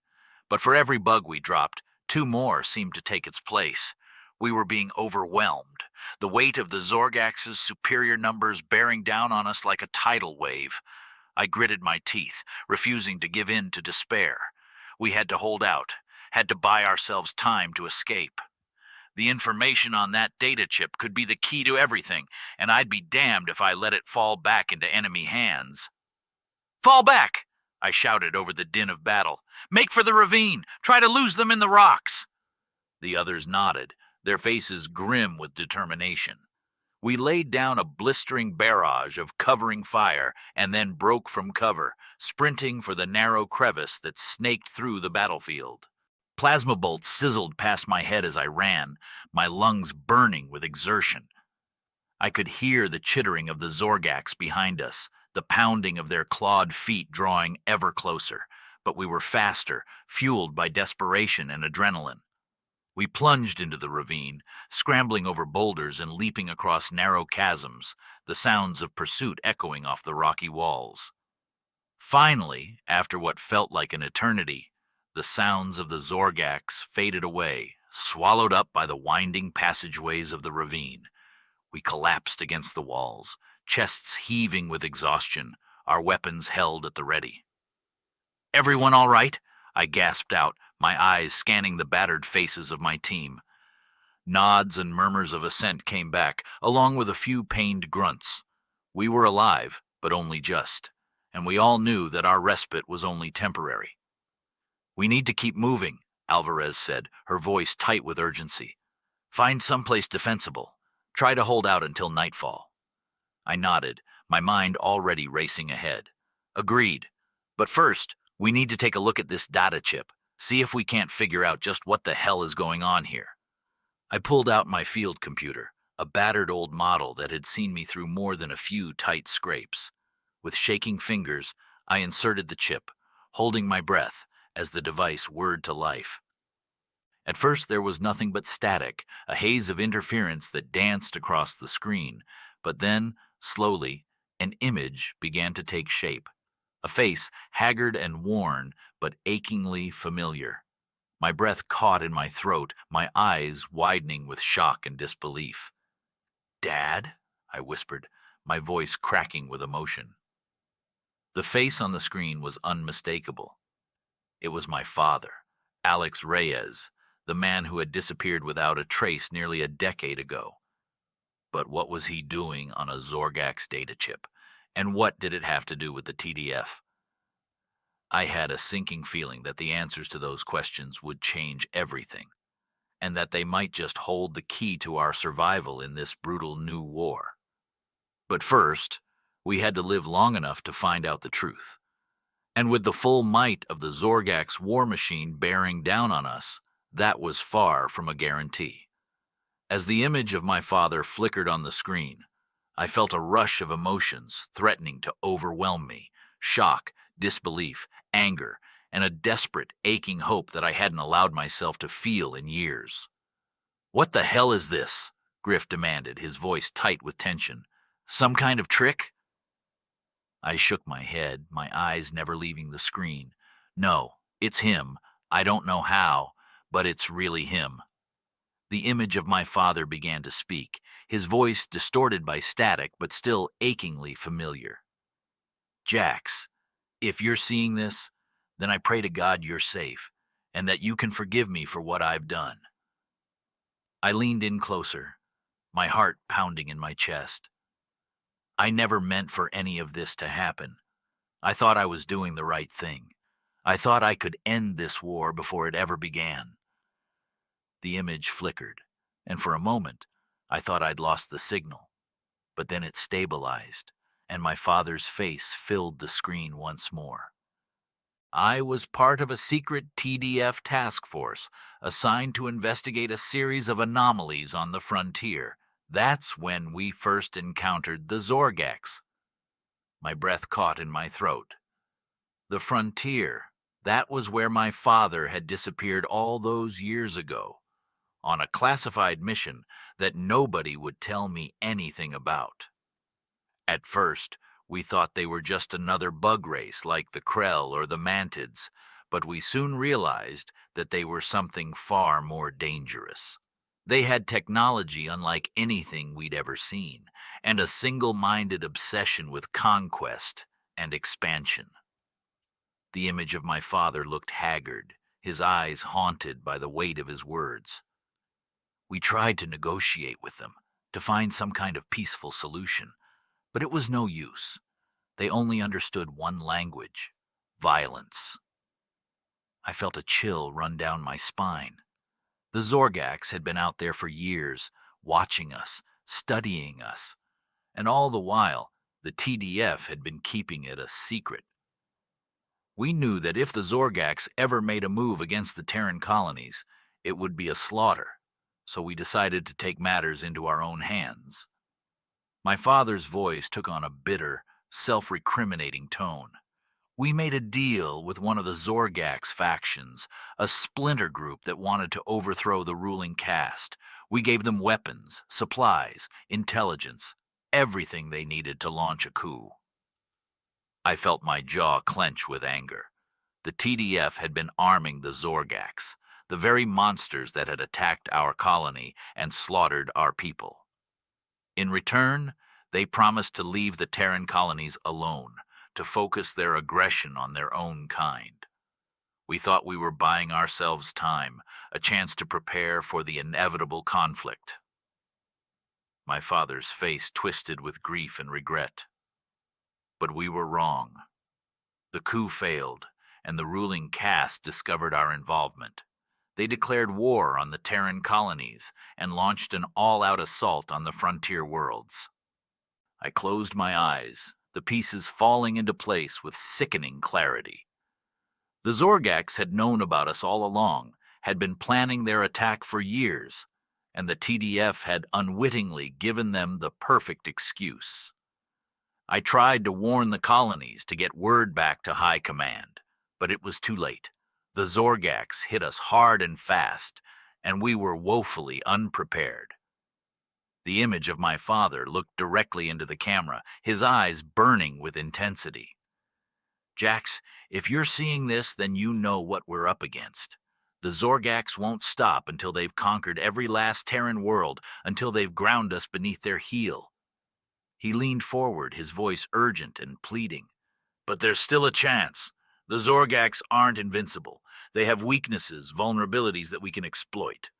But for every bug we dropped, 2 more seemed to take its place. We were being overwhelmed, the weight of the Zorgax's superior numbers bearing down on us like a tidal wave. I gritted my teeth, refusing to give in to despair. We had to hold out, had to buy ourselves time to escape. The information on that data chip could be the key to everything, and I'd be damned if I let it fall back into enemy hands. "Fall back!" I shouted over the din of battle. "Make for the ravine! Try to lose them in the rocks!" The others nodded, their faces grim with determination. We laid down a blistering barrage of covering fire and then broke from cover, sprinting for the narrow crevice that snaked through the battlefield. Plasma bolts sizzled past my head as I ran, my lungs burning with exertion. I could hear the chittering of the Zorgaks behind us, the pounding of their clawed feet drawing ever closer, but we were faster, fueled by desperation and adrenaline. We plunged into the ravine, scrambling over boulders and leaping across narrow chasms, the sounds of pursuit echoing off the rocky walls. Finally, after what felt like an eternity, the sounds of the Zorgaks faded away, swallowed up by the winding passageways of the ravine. We collapsed against the walls, chests heaving with exhaustion, our weapons held at the ready. "Everyone all right?" I gasped out, my eyes scanning the battered faces of my team. Nods and murmurs of assent came back, along with a few pained grunts. We were alive, but only just, and we all knew that our respite was only temporary. "We need to keep moving," Alvarez said, her voice tight with urgency. "Find someplace defensible. Try to hold out until nightfall." I nodded, my mind already racing ahead. "Agreed. But first, we need to take a look at this data chip, see if we can't figure out just what the hell is going on here." I pulled out my field computer, a battered old model that had seen me through more than a few tight scrapes. With shaking fingers, I inserted the chip, holding my breath as the device whirred to life. At first there was nothing but static, a haze of interference that danced across the screen, but then, slowly, an image began to take shape. A face, haggard and worn, but achingly familiar. My breath caught in my throat, my eyes widening with shock and disbelief. "Dad?" I whispered, my voice cracking with emotion. The face on the screen was unmistakable. It was my father, Alex Reyes, the man who had disappeared without a trace nearly a decade ago. But what was he doing on a Zorgak's data chip? And what did it have to do with the TDF? I had a sinking feeling that the answers to those questions would change everything, and that they might just hold the key to our survival in this brutal new war. But first, we had to live long enough to find out the truth. And with the full might of the Zorgak's war machine bearing down on us, that was far from a guarantee. As the image of my father flickered on the screen, I felt a rush of emotions threatening to overwhelm me: shock, disbelief, anger, and a desperate, aching hope that I hadn't allowed myself to feel in years. "What the hell is this?" Griff demanded, his voice tight with tension. "Some kind of trick?" I shook my head, my eyes never leaving the screen. "No, it's him. I don't know how, but it's really him." The image of my father began to speak, his voice distorted by static but still achingly familiar. "Jax, if you're seeing this, then I pray to God you're safe, and that you can forgive me for what I've done." I leaned in closer, my heart pounding in my chest. "I never meant for any of this to happen. I thought I was doing the right thing. I thought I could end this war before it ever began. The image flickered, and for a moment, I thought I'd lost the signal. But then it stabilized, and my father's face filled the screen once more. I was part of a secret TDF task force assigned to investigate a series of anomalies on the frontier. That's when we first encountered the Zorgax. My breath caught in my throat. The frontier, that was where my father had disappeared all those years ago, on a classified mission that nobody would tell me anything about. At first, we thought they were just another bug race like the Krell or the Mantids, but we soon realized that they were something far more dangerous. They had technology unlike anything we'd ever seen, and a single-minded obsession with conquest and expansion. The image of my father looked haggard, his eyes haunted by the weight of his words. We tried to negotiate with them, to find some kind of peaceful solution, but it was no use. They only understood one language: violence. I felt a chill run down my spine. The Zorgax had been out there for years, watching us, studying us, and all the while, the TDF had been keeping it a secret. We knew that if the Zorgax ever made a move against the Terran colonies, it would be a slaughter, so we decided to take matters into our own hands. My father's voice took on a bitter, self-recriminating tone. We made a deal with one of the Zorgax factions, a splinter group that wanted to overthrow the ruling caste. We gave them weapons, supplies, intelligence, everything they needed to launch a coup. I felt my jaw clench with anger. The TDF had been arming the Zorgax, the very monsters that had attacked our colony and slaughtered our people. In return, they promised to leave the Terran colonies alone, to focus their aggression on their own kind. We thought we were buying ourselves time, a chance to prepare for the inevitable conflict. My father's face twisted with grief and regret. But we were wrong. The coup failed, and the ruling caste discovered our involvement. They declared war on the Terran colonies and launched an all-out assault on the frontier worlds. I closed my eyes, the pieces falling into place with sickening clarity. The Zorgax had known about us all along, had been planning their attack for years, and the TDF had unwittingly given them the perfect excuse. I tried to warn the colonies to get word back to High Command, but it was too late. The Zorgax hit us hard and fast, and we were woefully unprepared. The image of my father looked directly into the camera, his eyes burning with intensity. Jax, if you're seeing this, then you know what we're up against. The Zorgax won't stop until they've conquered every last Terran world, until they've ground us beneath their heel. He leaned forward, his voice urgent and pleading. But there's still a chance. The Zorgax aren't invincible. They have weaknesses, vulnerabilities that we can exploit.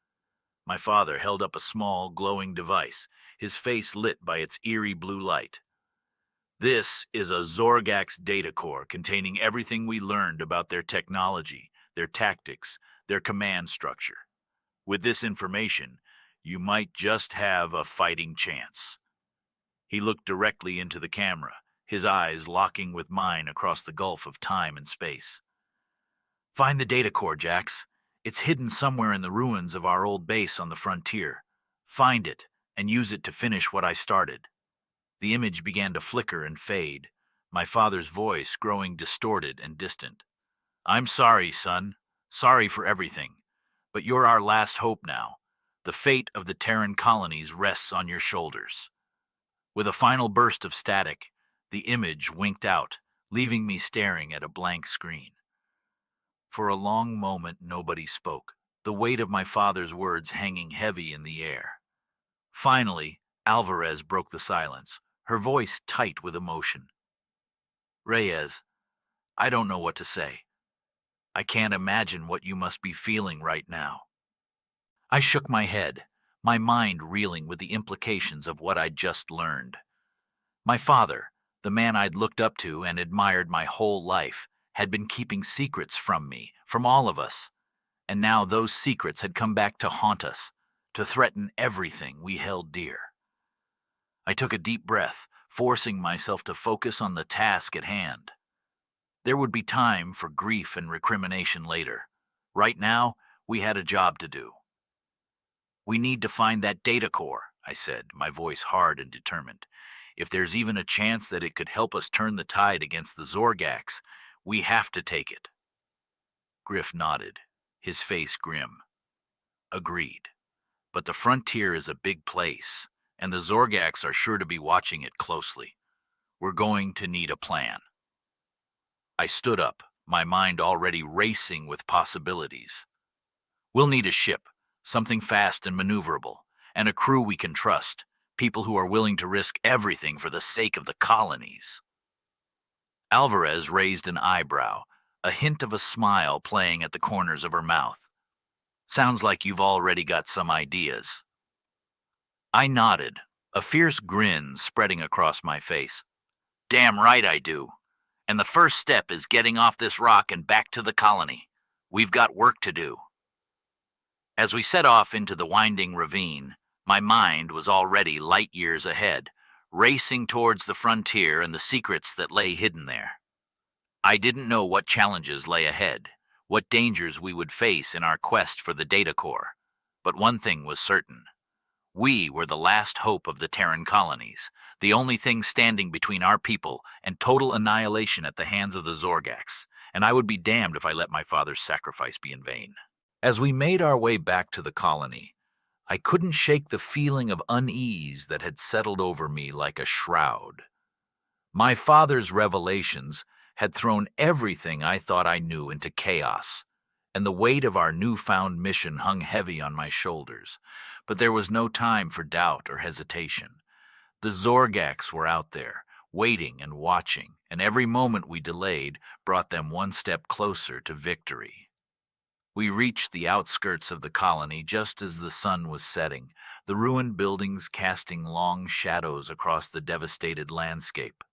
My father held up a small, glowing device, his face lit by its eerie blue light. This is a Zorgax data core containing everything we learned about their technology, their tactics, their command structure. With this information, you might just have a fighting chance. He looked directly into the camera, his eyes locking with mine across the gulf of time and space. Find the data core, Jax. It's hidden somewhere in the ruins of our old base on the frontier. Find it, and use it to finish what I started. The image began to flicker and fade, my father's voice growing distorted and distant. I'm sorry, son. Sorry for everything. But you're our last hope now. The fate of the Terran colonies rests on your shoulders. With a final burst of static, the image winked out, leaving me staring at a blank screen. For a long moment, nobody spoke, the weight of my father's words hanging heavy in the air. Finally, Alvarez broke the silence, her voice tight with emotion. Reyes, I don't know what to say. I can't imagine what you must be feeling right now. I shook my head, my mind reeling with the implications of what I'd just learned. My father, The man I'd looked up to and admired my whole life had been keeping secrets from me, from all of us, and now those secrets had come back to haunt us, to threaten everything we held dear. I took a deep breath, forcing myself to focus on the task at hand. There would be time for grief and recrimination later. Right now, we had a job to do. "We need to find that data core," I said, my voice hard and determined. "If there's even a chance that it could help us turn the tide against the Zorgax, we have to take it." Griff nodded, his face grim. "Agreed. But the frontier is a big place, and the Zorgax are sure to be watching it closely. We're going to need a plan." I stood up, my mind already racing with possibilities. "We'll need a ship, something fast and maneuverable, and a crew we can trust, people who are willing to risk everything for the sake of the colonies." Alvarez raised an eyebrow, a hint of a smile playing at the corners of her mouth. "Sounds like you've already got some ideas." I nodded, a fierce grin spreading across my face. "Damn right I do. And the first step is getting off this rock and back to the colony. We've got work to do." As we set off into the winding ravine, my mind was already light years ahead, racing towards the frontier and the secrets that lay hidden there. I didn't know what challenges lay ahead, what dangers we would face in our quest for the data core, but one thing was certain. We were the last hope of the Terran colonies, the only thing standing between our people and total annihilation at the hands of the Zorgax, and I would be damned if I let my father's sacrifice be in vain. As we made our way back to the colony, I couldn't shake the feeling of unease that had settled over me like a shroud. My father's revelations had thrown everything I thought I knew into chaos, and the weight of our newfound mission hung heavy on my shoulders. But there was no time for doubt or hesitation. The Zorgax were out there, waiting and watching, and every moment we delayed brought them one step closer to victory. We reached the outskirts of the colony just as the sun was setting, the ruined buildings casting long shadows across the devastated landscape.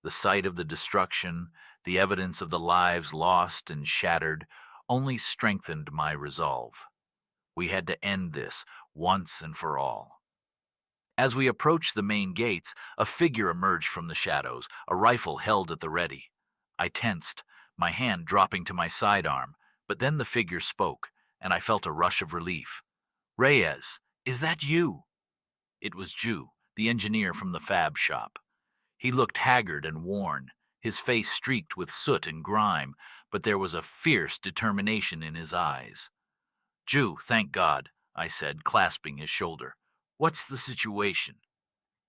The sight of the destruction, the evidence of the lives lost and shattered, only strengthened my resolve. We had to end this once and for all. As we approached the main gates, a figure emerged from the shadows, a rifle held at the ready. I tensed, my hand dropping to my sidearm, but then the figure spoke, and I felt a rush of relief. "Reyes, is that you?" It was Ju, the engineer from the fab shop. He looked haggard and worn, his face streaked with soot and grime, but there was a fierce determination in his eyes. "Ju, thank God," I said, clasping his shoulder. "What's the situation?"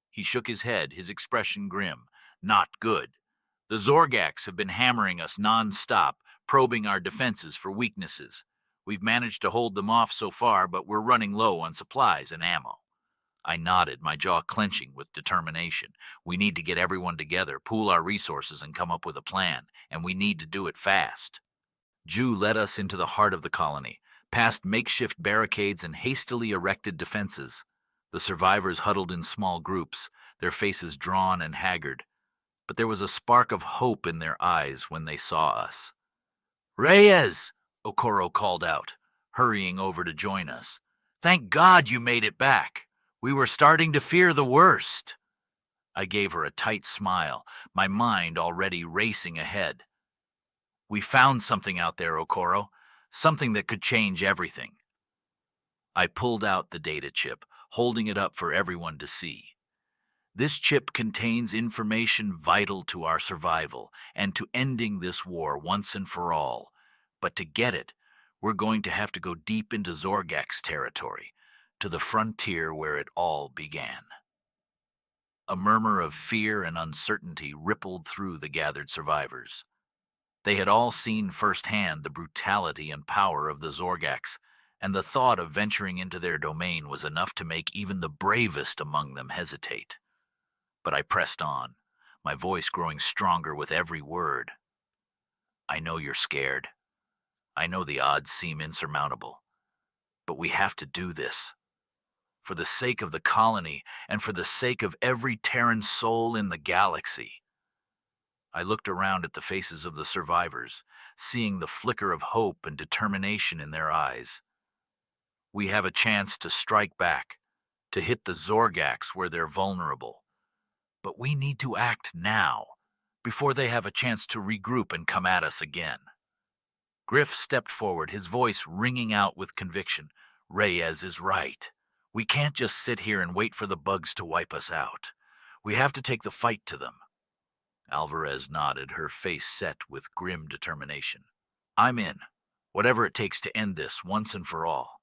He shook his head, his expression grim. "Not good. The Zorgax have been hammering us non-stop, probing our defenses for weaknesses. We've managed to hold them off so far, but we're running low on supplies and ammo." I nodded, my jaw clenching with determination. "We need to get everyone together, pool our resources, and come up with a plan, and we need to do it fast." Ju led us into the heart of the colony, past makeshift barricades and hastily erected defenses. The survivors huddled in small groups, their faces drawn and haggard. But there was a spark of hope in their eyes when they saw us. "Reyes!" Okoro called out, hurrying over to join us. "Thank God you made it back. We were starting to fear the worst." I gave her a tight smile, my mind already racing ahead. "We found something out there, Okoro. Something that could change everything." I pulled out the data chip, holding it up for everyone to see. "This chip contains information vital to our survival and to ending this war once and for all. But to get it, we're going to have to go deep into Zorgax territory, to the frontier where it all began." A murmur of fear and uncertainty rippled through the gathered survivors. They had all seen firsthand the brutality and power of the Zorgax, and the thought of venturing into their domain was enough to make even the bravest among them hesitate. But I pressed on, my voice growing stronger with every word. "I know you're scared. I know the odds seem insurmountable. But we have to do this. For the sake of the colony, and for the sake of every Terran soul in the galaxy. I looked around at the faces of the survivors, seeing the flicker of hope and determination in their eyes. We have a chance to strike back, to hit the Zorgax where they're vulnerable. But we need to act now, before they have a chance to regroup and come at us again. Griff stepped forward, his voice ringing out with conviction. Reyes is right. We can't just sit here and wait for the bugs to wipe us out. We have to take the fight to them. Alvarez nodded, her face set with grim determination. I'm in, whatever it takes to end this once and for all.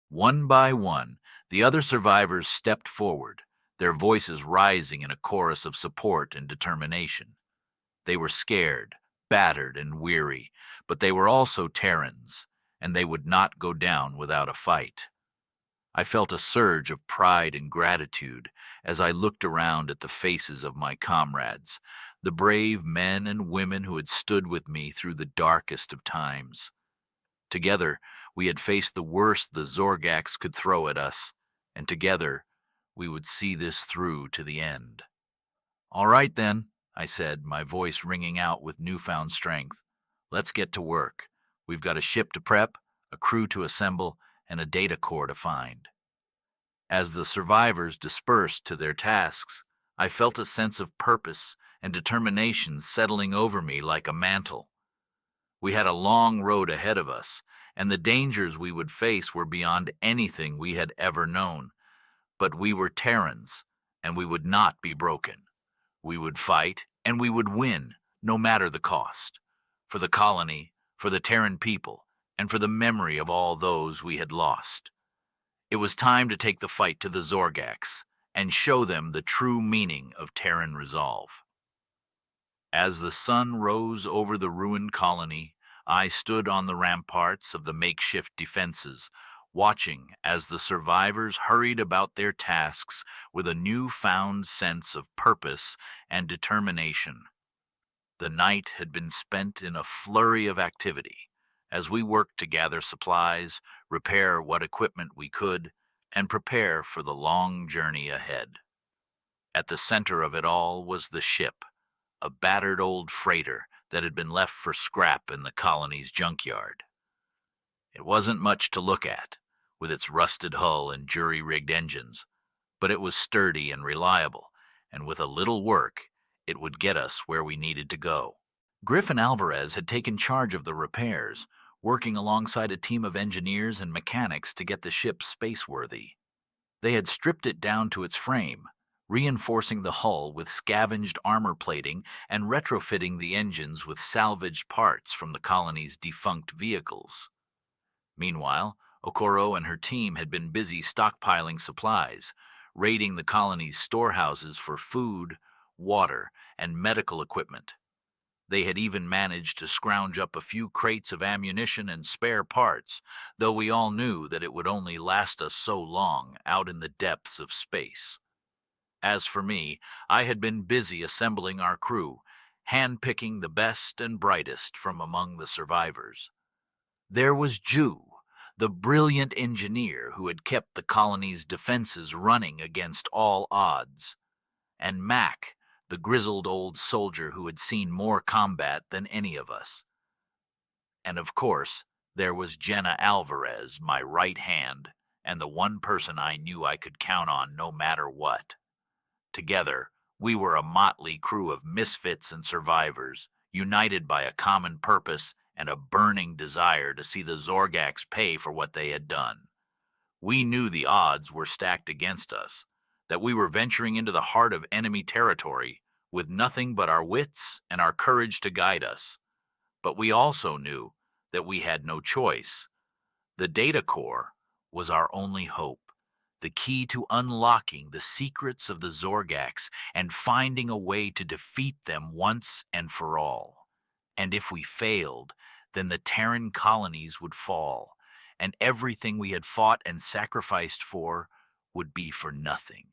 One by one, the other survivors stepped forward, their voices rising in a chorus of support and determination. They were scared, battered, and weary, but they were also Terrans, and they would not go down without a fight. I felt a surge of pride and gratitude as I looked around at the faces of my comrades, the brave men and women who had stood with me through the darkest of times. Together, we had faced the worst the Zorgax could throw at us, and together, we would see this through to the end. All right, then, I said, my voice ringing out with newfound strength. Let's get to work. We've got a ship to prep, a crew to assemble, and a data core to find. As the survivors dispersed to their tasks, I felt a sense of purpose and determination settling over me like a mantle. We had a long road ahead of us, and the dangers we would face were beyond anything we had ever known. But we were Terrans, and we would not be broken. We would fight, and we would win, no matter the cost. For the colony, for the Terran people, and for the memory of all those we had lost. It was time to take the fight to the Zorgax, and show them the true meaning of Terran resolve. As the sun rose over the ruined colony, I stood on the ramparts of the makeshift defenses, watching as the survivors hurried about their tasks with a newfound sense of purpose and determination. The night had been spent in a flurry of activity, as we worked to gather supplies, repair what equipment we could, and prepare for the long journey ahead. At the center of it all was the ship, a battered old freighter that had been left for scrap in the colony's junkyard. It wasn't much to look at, with its rusted hull and jury-rigged engines, but it was sturdy and reliable, and with a little work, it would get us where we needed to go. Griff and Alvarez had taken charge of the repairs, working alongside a team of engineers and mechanics to get the ship spaceworthy. They had stripped it down to its frame, reinforcing the hull with scavenged armor plating and retrofitting the engines with salvaged parts from the colony's defunct vehicles. Meanwhile, Okoro and her team had been busy stockpiling supplies, raiding the colony's storehouses for food, water, and medical equipment. They had even managed to scrounge up a few crates of ammunition and spare parts, though we all knew that it would only last us so long out in the depths of space. As for me, I had been busy assembling our crew, hand-picking the best and brightest from among the survivors. There was Ju, the brilliant engineer who had kept the colony's defenses running against all odds, and Mac, the grizzled old soldier who had seen more combat than any of us. And of course, there was Jenna Alvarez, my right hand, and the one person I knew I could count on no matter what. Together, we were a motley crew of misfits and survivors, united by a common purpose and a burning desire to see the Zorgax pay for what they had done. We knew the odds were stacked against us, that we were venturing into the heart of enemy territory with nothing but our wits and our courage to guide us. But we also knew that we had no choice. The data core was our only hope, the key to unlocking the secrets of the Zorgax and finding a way to defeat them once and for all. And if we failed, then the Terran colonies would fall, and everything we had fought and sacrificed for would be for nothing.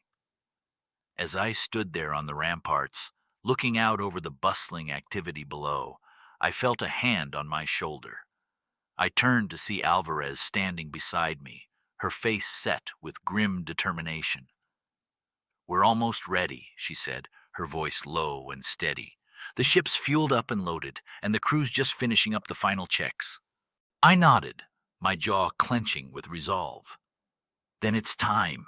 As I stood there on the ramparts, looking out over the bustling activity below, I felt a hand on my shoulder. I turned to see Alvarez standing beside me, her face set with grim determination. "We're almost ready," she said, her voice low and steady. The ship's fueled up and loaded, and the crew's just finishing up the final checks. I nodded, my jaw clenching with resolve. Then it's time.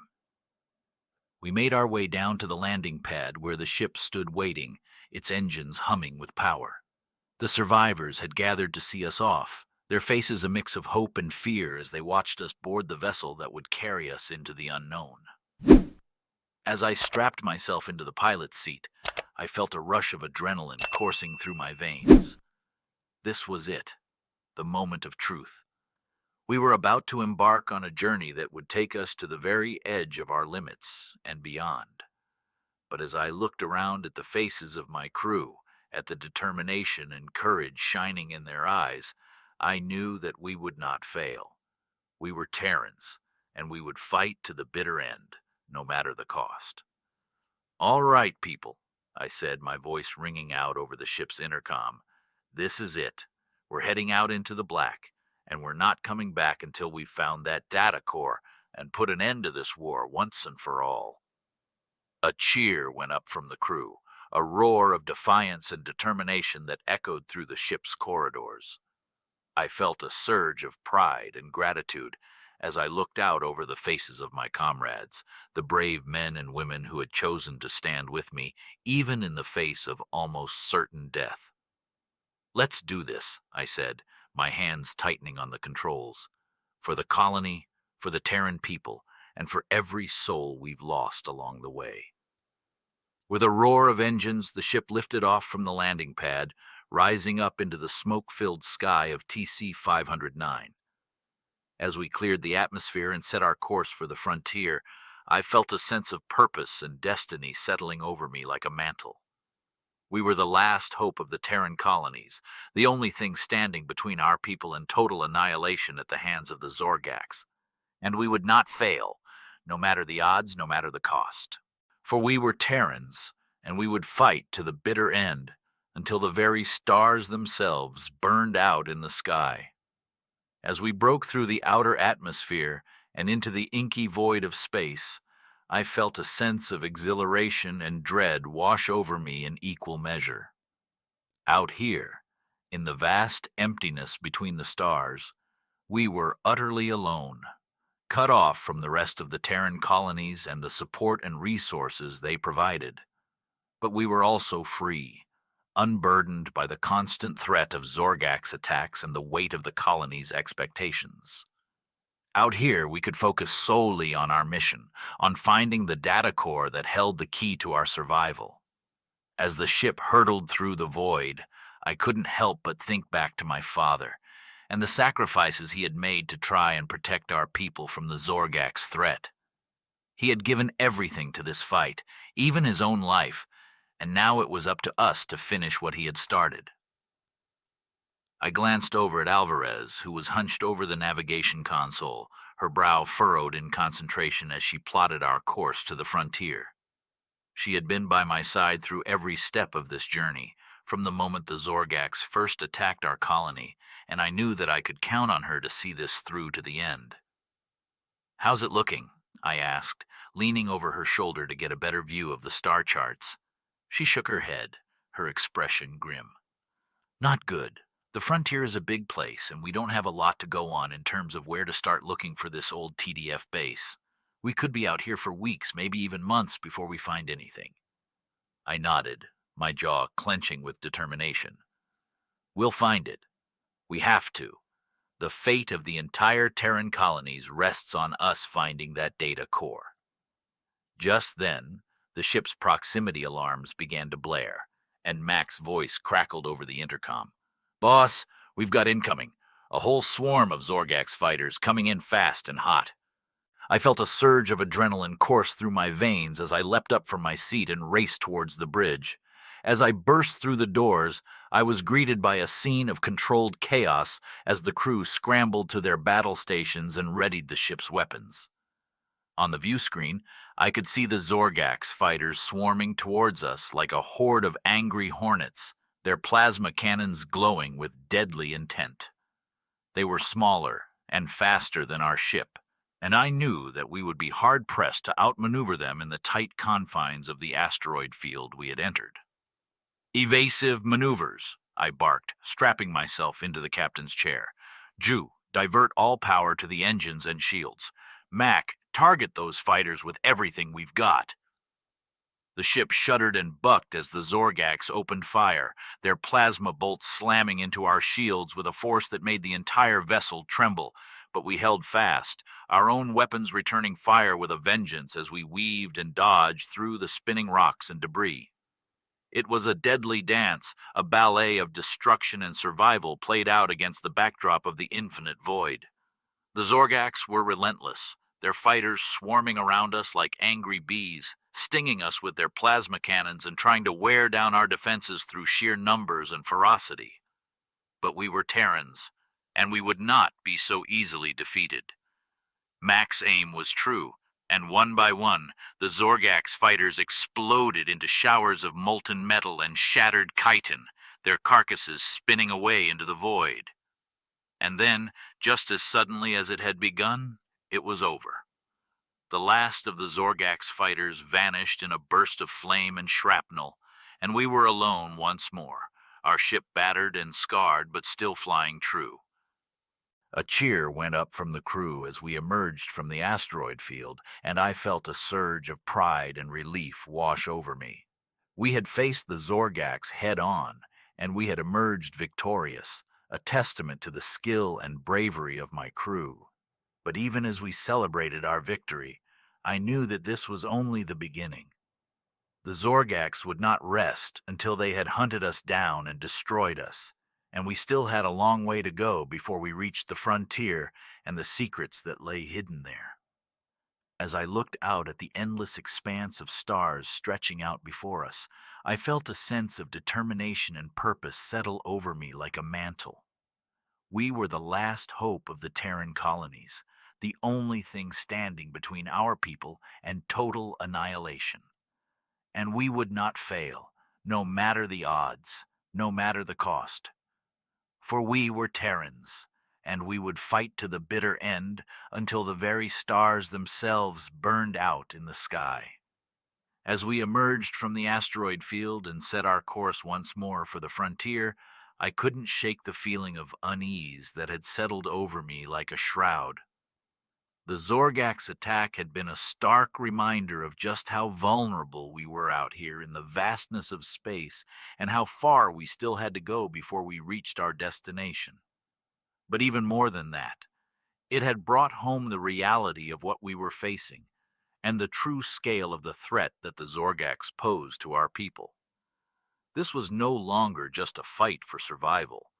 We made our way down to the landing pad where the ship stood waiting, its engines humming with power. The survivors had gathered to see us off, their faces a mix of hope and fear as they watched us board the vessel that would carry us into the unknown. As I strapped myself into the pilot's seat, I felt a rush of adrenaline coursing through my veins. This was it, the moment of truth. We were about to embark on a journey that would take us to the very edge of our limits and beyond. But as I looked around at the faces of my crew, at the determination and courage shining in their eyes, I knew that we would not fail. We were Terrans, and we would fight to the bitter end, no matter the cost. "All right, people," I said, my voice ringing out over the ship's intercom. "This is it. We're heading out into the black, and we're not coming back until we've found that data core and put an end to this war once and for all." A cheer went up from the crew, a roar of defiance and determination that echoed through the ship's corridors. I felt a surge of pride and gratitude as I looked out over the faces of my comrades, the brave men and women who had chosen to stand with me, even in the face of almost certain death. "Let's do this," I said, my hands tightening on the controls. "For the colony, for the Terran people, and for every soul we've lost along the way." With a roar of engines, the ship lifted off from the landing pad, rising up into the smoke-filled sky of TC 509. As we cleared the atmosphere and set our course for the frontier, I felt a sense of purpose and destiny settling over me like a mantle. We were the last hope of the Terran colonies, the only thing standing between our people and total annihilation at the hands of the Zorgax. And we would not fail, no matter the odds, no matter the cost. For we were Terrans, and we would fight to the bitter end, until the very stars themselves burned out in the sky. As we broke through the outer atmosphere and into the inky void of space, I felt a sense of exhilaration and dread wash over me in equal measure. Out here, in the vast emptiness between the stars, we were utterly alone, cut off from the rest of the Terran colonies and the support and resources they provided. But we were also free, unburdened by the constant threat of Zorgax attacks and the weight of the colony's expectations. Out here, we could focus solely on our mission, on finding the data core that held the key to our survival. As the ship hurtled through the void, I couldn't help but think back to my father and the sacrifices he had made to try and protect our people from the Zorgax threat. He had given everything to this fight, even his own life, and now it was up to us to finish what he had started. I glanced over at Alvarez, who was hunched over the navigation console, her brow furrowed in concentration as she plotted our course to the frontier. She had been by my side through every step of this journey, from the moment the Zorgax first attacked our colony, and I knew that I could count on her to see this through to the end. "How's it looking?" I asked, leaning over her shoulder to get a better view of the star charts. She shook her head, her expression grim. "Not good. The frontier is a big place, and we don't have a lot to go on in terms of where to start looking for this old TDF base. We could be out here for weeks, maybe even months, before we find anything." I nodded, my jaw clenching with determination. "We'll find it. We have to. The fate of the entire Terran colonies rests on us finding that data core." Just then, the ship's proximity alarms began to blare, and Mac's voice crackled over the intercom. "Boss, we've got incoming. A whole swarm of Zorgax fighters coming in fast and hot." I felt a surge of adrenaline course through my veins as I leapt up from my seat and raced towards the bridge. As I burst through the doors, I was greeted by a scene of controlled chaos as the crew scrambled to their battle stations and readied the ship's weapons. On the view screen, I could see the Zorgax fighters swarming towards us like a horde of angry hornets, their plasma cannons glowing with deadly intent. They were smaller and faster than our ship, and I knew that we would be hard-pressed to outmaneuver them in the tight confines of the asteroid field we had entered. Evasive maneuvers, I barked, strapping myself into the captain's chair. Ju, divert all power to the engines and shields. Mac, target those fighters with everything we've got. The ship shuddered and bucked as the Zorgax opened fire, their plasma bolts slamming into our shields with a force that made the entire vessel tremble. But we held fast, our own weapons returning fire with a vengeance as we weaved and dodged through the spinning rocks and debris. It was a deadly dance, a ballet of destruction and survival played out against the backdrop of the infinite void. The Zorgax were relentless, their fighters swarming around us like angry bees, stinging us with their plasma cannons and trying to wear down our defenses through sheer numbers and ferocity. But we were Terrans, and we would not be so easily defeated. Mac's aim was true, and one by one, the Zorgax fighters exploded into showers of molten metal and shattered chitin, their carcasses spinning away into the void. And then, just as suddenly as it had begun, it was over. The last of the Zorgax fighters vanished in a burst of flame and shrapnel, and we were alone once more, our ship battered and scarred but still flying true. A cheer went up from the crew as we emerged from the asteroid field, and I felt a surge of pride and relief wash over me. We had faced the Zorgax head-on, and we had emerged victorious, a testament to the skill and bravery of my crew. But even as we celebrated our victory, I knew that this was only the beginning. The Zorgax would not rest until they had hunted us down and destroyed us, and we still had a long way to go before we reached the frontier and the secrets that lay hidden there. As I looked out at the endless expanse of stars stretching out before us, I felt a sense of determination and purpose settle over me like a mantle. We were the last hope of the Terran colonies, the only thing standing between our people and total annihilation. And we would not fail, no matter the odds, no matter the cost. For we were Terrans, and we would fight to the bitter end until the very stars themselves burned out in the sky. As we emerged from the asteroid field and set our course once more for the frontier, I couldn't shake the feeling of unease that had settled over me like a shroud. The Zorgax attack had been a stark reminder of just how vulnerable we were out here in the vastness of space and how far we still had to go before we reached our destination. But even more than that, it had brought home the reality of what we were facing and the true scale of the threat that the Zorgax posed to our people. This was no longer just a fight for survival,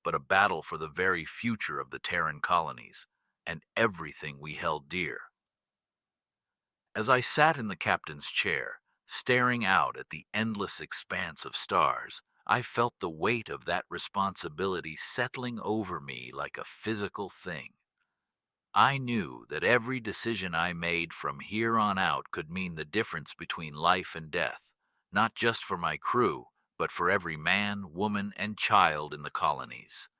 but a battle for the very future of the Terran colonies and everything we held dear. As I sat in the captain's chair, staring out at the endless expanse of stars, I felt the weight of that responsibility settling over me like a physical thing. I knew that every decision I made from here on out could mean the difference between life and death, not just for my crew, but for every man, woman, and child in the colonies.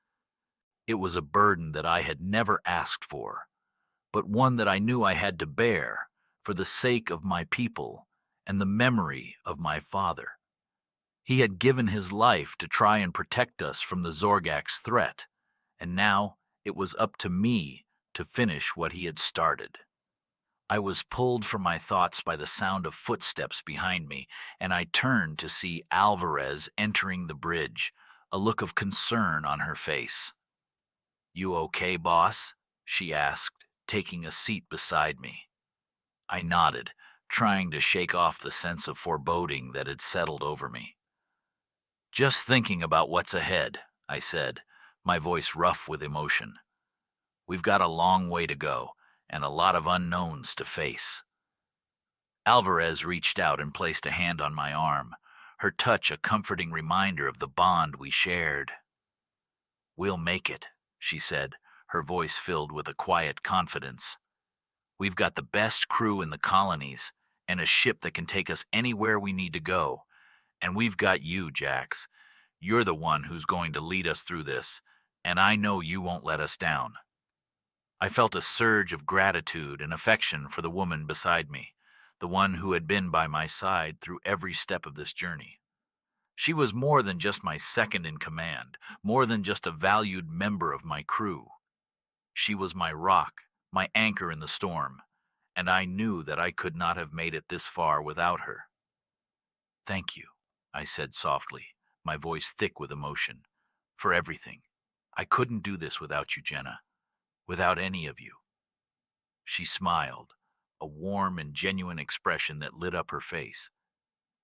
It was a burden that I had never asked for, but one that I knew I had to bear for the sake of my people and the memory of my father. He had given his life to try and protect us from the Zorgax threat, and now it was up to me to finish what he had started. I was pulled from my thoughts by the sound of footsteps behind me, and I turned to see Alvarez entering the bridge, a look of concern on her face. "You okay, boss?" she asked, taking a seat beside me. I nodded, trying to shake off the sense of foreboding that had settled over me. "Just thinking about what's ahead," I said, my voice rough with emotion. "We've got a long way to go, and a lot of unknowns to face." Alvarez reached out and placed a hand on my arm, her touch a comforting reminder of the bond we shared. "We'll make it," she said, her voice filled with a quiet confidence. "We've got the best crew in the colonies, and a ship that can take us anywhere we need to go. And we've got you, Jax. You're the one who's going to lead us through this, and I know you won't let us down." I felt a surge of gratitude and affection for the woman beside me, the one who had been by my side through every step of this journey. She was more than just my second in command, more than just a valued member of my crew. She was my rock, my anchor in the storm, and I knew that I could not have made it this far without her. "Thank you," I said softly, my voice thick with emotion, "for everything. I couldn't do this without you, Jenna, without any of you." She smiled, a warm and genuine expression that lit up her face.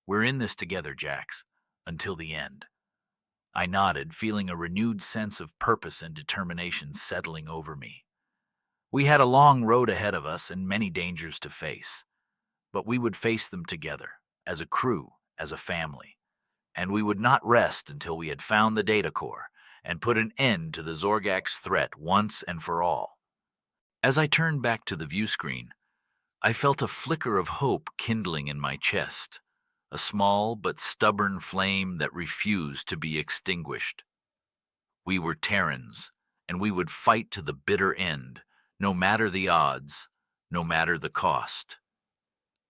"We're in this together, Jax, until the end." I nodded, feeling a renewed sense of purpose and determination settling over me. We had a long road ahead of us and many dangers to face, but we would face them together, as a crew, as a family, and we would not rest until we had found the data core and put an end to the Zorgak's threat once and for all. As I turned back to the view screen, I felt a flicker of hope kindling in my chest, a small but stubborn flame that refused to be extinguished. We were Terrans, and we would fight to the bitter end, no matter the odds, no matter the cost.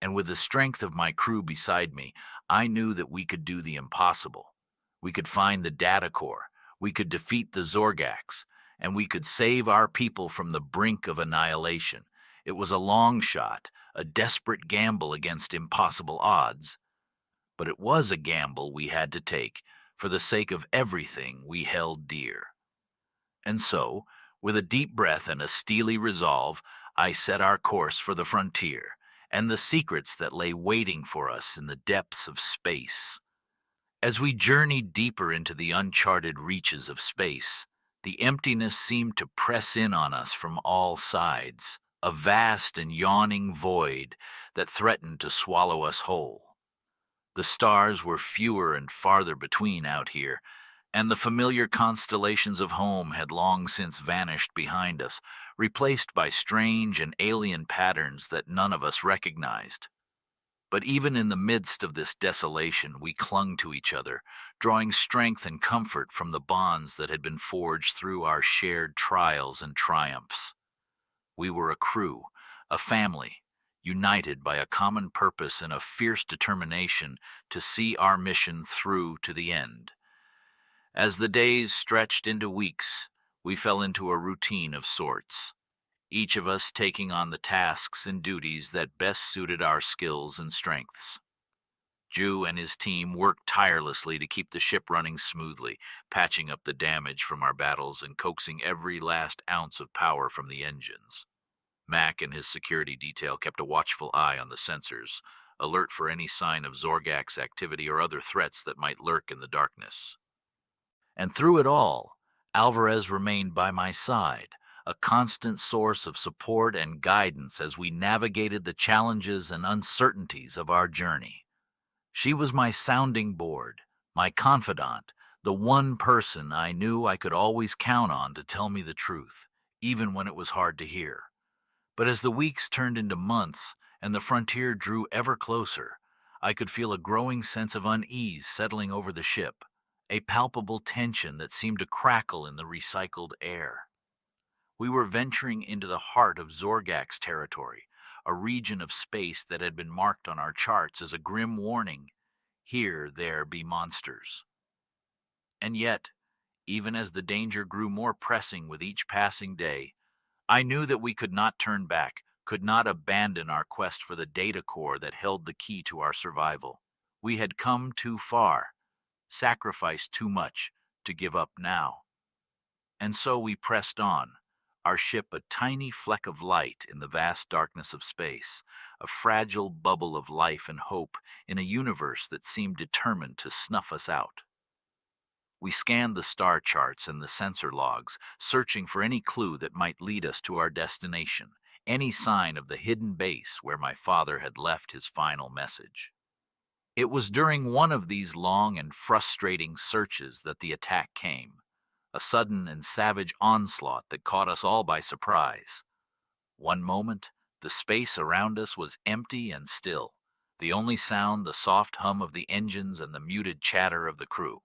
And with the strength of my crew beside me, I knew that we could do the impossible. We could find the data core, we could defeat the Zorgaks, and we could save our people from the brink of annihilation. It was a long shot, a desperate gamble against impossible odds. But it was a gamble we had to take for the sake of everything we held dear. And so, with a deep breath and a steely resolve, I set our course for the frontier and the secrets that lay waiting for us in the depths of space. As we journeyed deeper into the uncharted reaches of space, the emptiness seemed to press in on us from all sides, a vast and yawning void that threatened to swallow us whole. The stars were fewer and farther between out here, and the familiar constellations of home had long since vanished behind us, replaced by strange and alien patterns that none of us recognized. But even in the midst of this desolation, we clung to each other, drawing strength and comfort from the bonds that had been forged through our shared trials and triumphs. We were a crew, a family, united by a common purpose and a fierce determination to see our mission through to the end. As the days stretched into weeks, we fell into a routine of sorts, each of us taking on the tasks and duties that best suited our skills and strengths. Ju and his team worked tirelessly to keep the ship running smoothly, patching up the damage from our battles and coaxing every last ounce of power from the engines. Mac and his security detail kept a watchful eye on the sensors, alert for any sign of Zorgak's activity or other threats that might lurk in the darkness. And through it all, Alvarez remained by my side, a constant source of support and guidance as we navigated the challenges and uncertainties of our journey. She was my sounding board, my confidant, the one person I knew I could always count on to tell me the truth, even when it was hard to hear. But as the weeks turned into months and the frontier drew ever closer, I could feel a growing sense of unease settling over the ship, a palpable tension that seemed to crackle in the recycled air. We were venturing into the heart of Zorgak's territory, a region of space that had been marked on our charts as a grim warning, "Here there be monsters." And yet, even as the danger grew more pressing with each passing day, I knew that we could not turn back, could not abandon our quest for the data core that held the key to our survival. We had come too far, sacrificed too much to give up now. And so we pressed on, our ship a tiny fleck of light in the vast darkness of space, a fragile bubble of life and hope in a universe that seemed determined to snuff us out. We scanned the star charts and the sensor logs, searching for any clue that might lead us to our destination, any sign of the hidden base where my father had left his final message. It was during one of these long and frustrating searches that the attack came, a sudden and savage onslaught that caught us all by surprise. One moment, the space around us was empty and still, the only sound the soft hum of the engines and the muted chatter of the crew.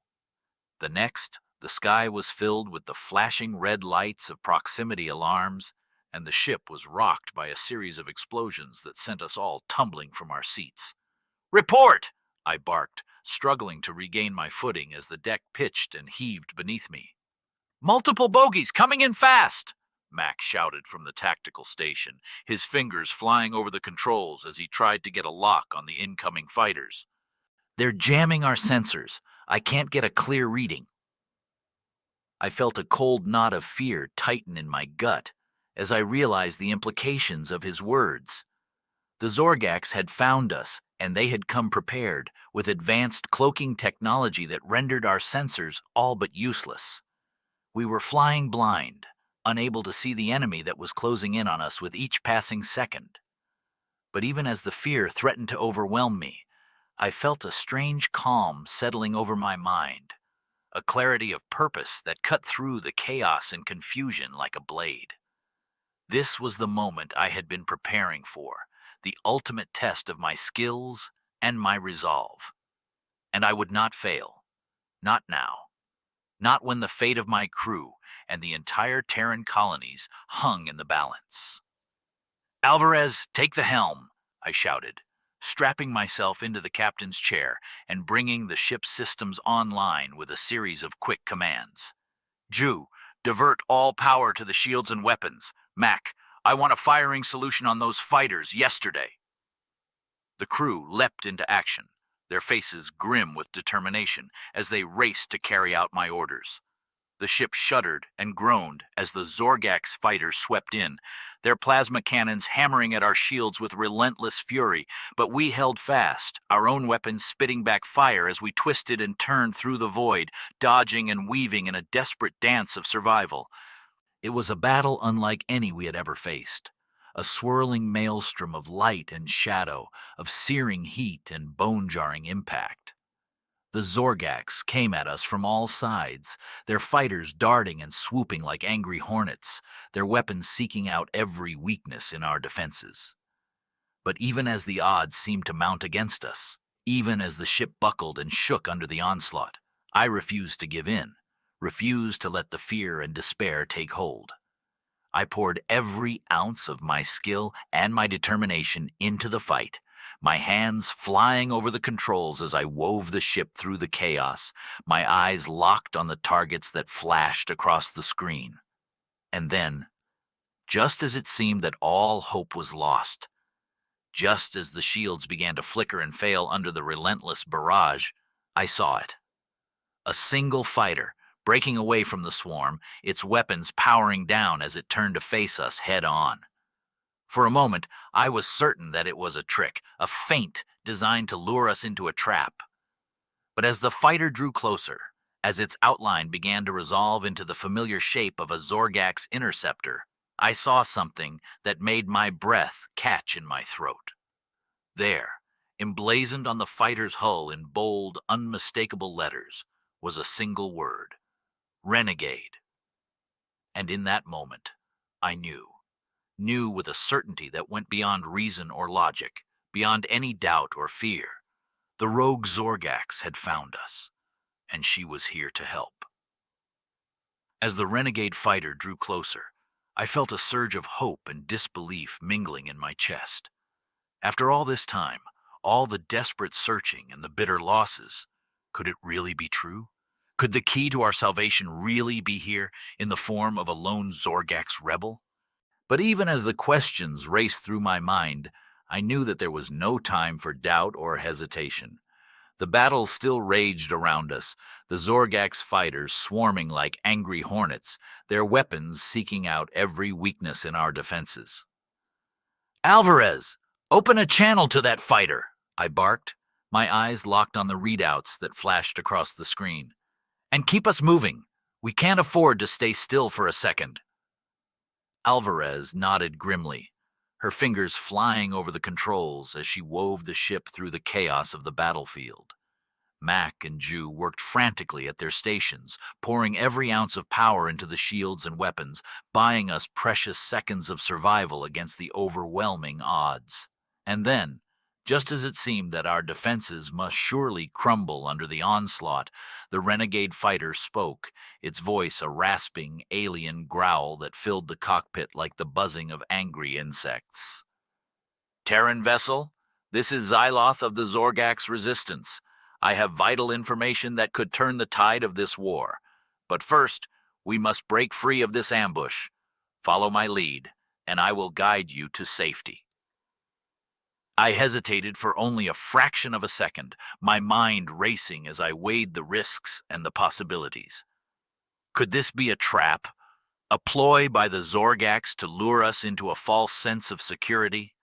The next, the sky was filled with the flashing red lights of proximity alarms, and the ship was rocked by a series of explosions that sent us all tumbling from our seats. "Report!" I barked, struggling to regain my footing as the deck pitched and heaved beneath me. "Multiple bogeys coming in fast!" Mac shouted from the tactical station, his fingers flying over the controls as he tried to get a lock on the incoming fighters. "They're jamming our sensors. I can't get a clear reading." I felt a cold knot of fear tighten in my gut as I realized the implications of his words. The Zorgax had found us, and they had come prepared, with advanced cloaking technology that rendered our sensors all but useless. We were flying blind, unable to see the enemy that was closing in on us with each passing second. But even as the fear threatened to overwhelm me, I felt a strange calm settling over my mind, a clarity of purpose that cut through the chaos and confusion like a blade. This was the moment I had been preparing for, the ultimate test of my skills and my resolve. And I would not fail. Not now. Not when the fate of my crew and the entire Terran colonies hung in the balance. "Alvarez, take the helm," I shouted, strapping myself into the captain's chair and bringing the ship's systems online with a series of quick commands. "Ju, divert all power to the shields and weapons. Mac, I want a firing solution on those fighters yesterday." The crew leapt into action, their faces grim with determination as they raced to carry out my orders. The ship shuddered and groaned as the Zorgax fighters swept in, their plasma cannons hammering at our shields with relentless fury, but we held fast, our own weapons spitting back fire as we twisted and turned through the void, dodging and weaving in a desperate dance of survival. It was a battle unlike any we had ever faced, a swirling maelstrom of light and shadow, of searing heat and bone-jarring impact. The Zorgax came at us from all sides, their fighters darting and swooping like angry hornets, their weapons seeking out every weakness in our defenses. But even as the odds seemed to mount against us, even as the ship buckled and shook under the onslaught, I refused to give in, refused to let the fear and despair take hold. I poured every ounce of my skill and my determination into the fight, my hands flying over the controls as I wove the ship through the chaos, my eyes locked on the targets that flashed across the screen. And then, just as it seemed that all hope was lost, just as the shields began to flicker and fail under the relentless barrage, I saw it. A single fighter, breaking away from the swarm, its weapons powering down as it turned to face us head-on. For a moment, I was certain that it was a trick, a feint designed to lure us into a trap. But as the fighter drew closer, as its outline began to resolve into the familiar shape of a Zorgax interceptor, I saw something that made my breath catch in my throat. There, emblazoned on the fighter's hull in bold, unmistakable letters, was a single word: renegade. And in that moment, I knew with a certainty that went beyond reason or logic, beyond any doubt or fear. The rogue Zorgax had found us, and she was here to help. As the renegade fighter drew closer, I felt a surge of hope and disbelief mingling in my chest. After all this time, all the desperate searching and the bitter losses, could it really be true? Could the key to our salvation really be here in the form of a lone Zorgax rebel? But even as the questions raced through my mind, I knew that there was no time for doubt or hesitation. The battle still raged around us, the Zorgax fighters swarming like angry hornets, their weapons seeking out every weakness in our defenses. "Alvarez, open a channel to that fighter," I barked, my eyes locked on the readouts that flashed across the screen. "And keep us moving. We can't afford to stay still for a second." Alvarez nodded grimly, her fingers flying over the controls as she wove the ship through the chaos of the battlefield. Mac and Ju worked frantically at their stations, pouring every ounce of power into the shields and weapons, buying us precious seconds of survival against the overwhelming odds. And then, just as it seemed that our defenses must surely crumble under the onslaught, the renegade fighter spoke, its voice a rasping, alien growl that filled the cockpit like the buzzing of angry insects. "Terran vessel, this is Xyloth of the Zorgax Resistance. I have vital information that could turn the tide of this war. But first, we must break free of this ambush. Follow my lead, and I will guide you to safety." I hesitated for only a fraction of a second, my mind racing as I weighed the risks and the possibilities. Could this be a trap? A ploy by the Zorgax to lure us into a false sense of security?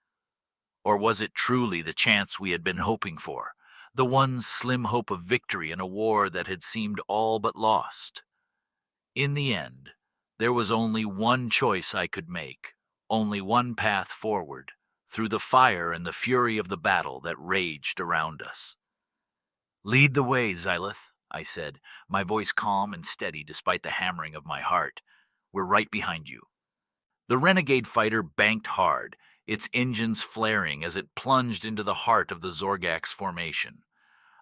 Or was it truly the chance we had been hoping for, the one slim hope of victory in a war that had seemed all but lost? In the end, there was only one choice I could make, only one path forward, through the fire and the fury of the battle that raged around us. "Lead the way, Xylith," I said, my voice calm and steady despite the hammering of my heart. "We're right behind you." The renegade fighter banked hard, its engines flaring as it plunged into the heart of the Zorgax formation.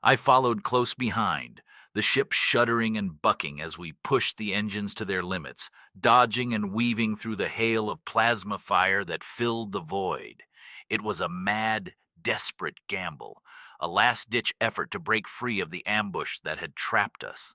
I followed close behind, the ship shuddering and bucking as we pushed the engines to their limits, dodging and weaving through the hail of plasma fire that filled the void. It was a mad, desperate gamble, a last-ditch effort to break free of the ambush that had trapped us.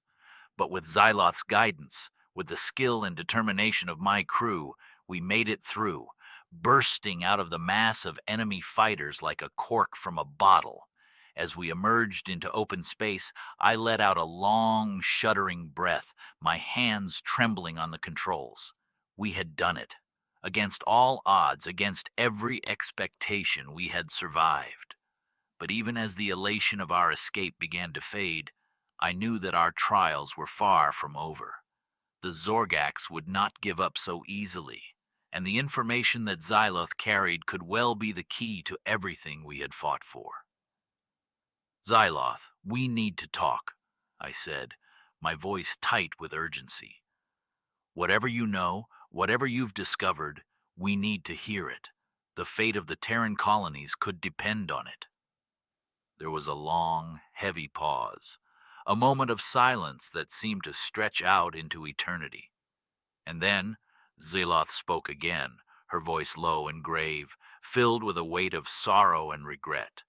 But with Xyloth's guidance, with the skill and determination of my crew, we made it through, bursting out of the mass of enemy fighters like a cork from a bottle. As we emerged into open space, I let out a long, shuddering breath, my hands trembling on the controls. We had done it. Against all odds, against every expectation, we had survived. But even as the elation of our escape began to fade, I knew that our trials were far from over. The Zorgax would not give up so easily, and the information that Xyloth carried could well be the key to everything we had fought for. "Xyloth, we need to talk," I said, my voice tight with urgency. "Whatever you know, whatever you've discovered, we need to hear it. The fate of the Terran colonies could depend on it." There was a long, heavy pause, a moment of silence that seemed to stretch out into eternity. And then Xyloth spoke again, her voice low and grave, filled with a weight of sorrow and regret.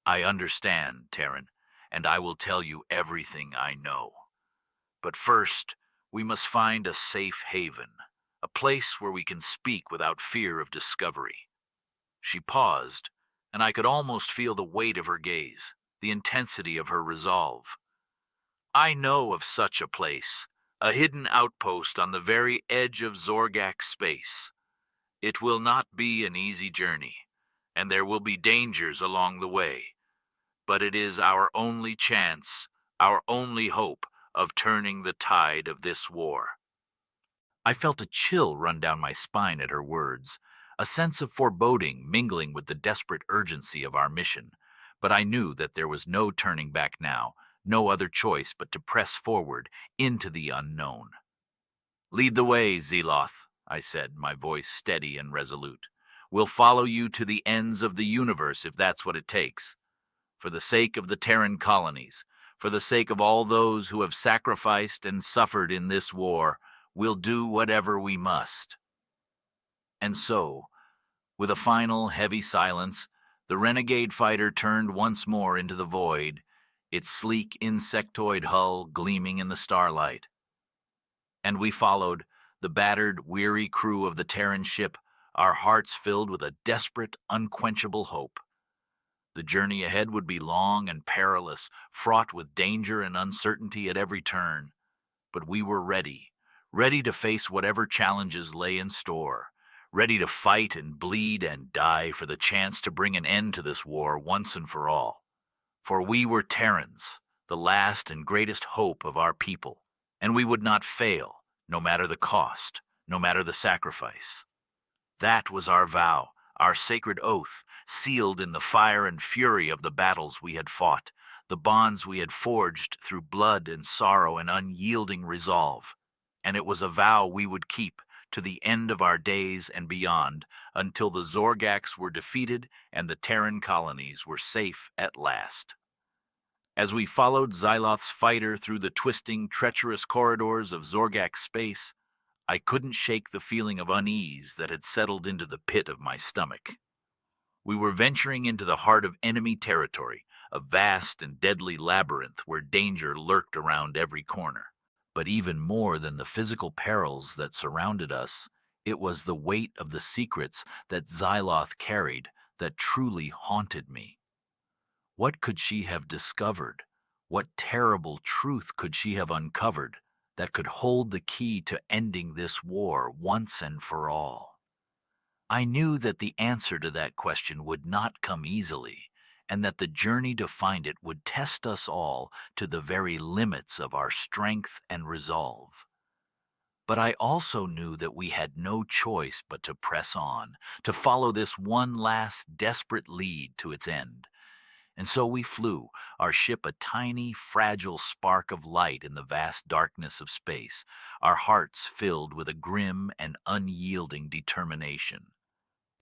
"I understand, Terran, and I will tell you everything I know. But first, we must find a safe haven, a place where we can speak without fear of discovery." She paused, and I could almost feel the weight of her gaze, the intensity of her resolve. "I know of such a place, a hidden outpost on the very edge of Zorgax space. It will not be an easy journey, and there will be dangers along the way. But it is our only chance, our only hope of turning the tide of this war." I felt a chill run down my spine at her words, a sense of foreboding mingling with the desperate urgency of our mission. But I knew that there was no turning back now, no other choice but to press forward into the unknown. "Lead the way, Xyloth," I said, my voice steady and resolute. "We'll follow you to the ends of the universe if that's what it takes. For the sake of the Terran colonies, for the sake of all those who have sacrificed and suffered in this war, we'll do whatever we must." And so, with a final heavy silence, the renegade fighter turned once more into the void, its sleek insectoid hull gleaming in the starlight. And we followed, the battered, weary crew of the Terran ship, our hearts filled with a desperate, unquenchable hope. The journey ahead would be long and perilous, fraught with danger and uncertainty at every turn. But we were ready to face whatever challenges lay in store, ready to fight and bleed and die for the chance to bring an end to this war once and for all. For we were Terrans, the last and greatest hope of our people, and we would not fail, no matter the cost, no matter the sacrifice. That was our vow, our sacred oath, sealed in the fire and fury of the battles we had fought, the bonds we had forged through blood and sorrow and unyielding resolve. And it was a vow we would keep to the end of our days and beyond, until the Zorgax were defeated and the Terran colonies were safe at last. As we followed Xyloth's fighter through the twisting, treacherous corridors of Zorgax space, I couldn't shake the feeling of unease that had settled into the pit of my stomach. We were venturing into the heart of enemy territory, a vast and deadly labyrinth where danger lurked around every corner. But even more than the physical perils that surrounded us, it was the weight of the secrets that Xyloth carried that truly haunted me. What could she have discovered? What terrible truth could she have uncovered that could hold the key to ending this war once and for all? I knew that the answer to that question would not come easily, and that the journey to find it would test us all to the very limits of our strength and resolve. But I also knew that we had no choice but to press on, to follow this one last desperate lead to its end. And so we flew, our ship a tiny, fragile spark of light in the vast darkness of space, our hearts filled with a grim and unyielding determination.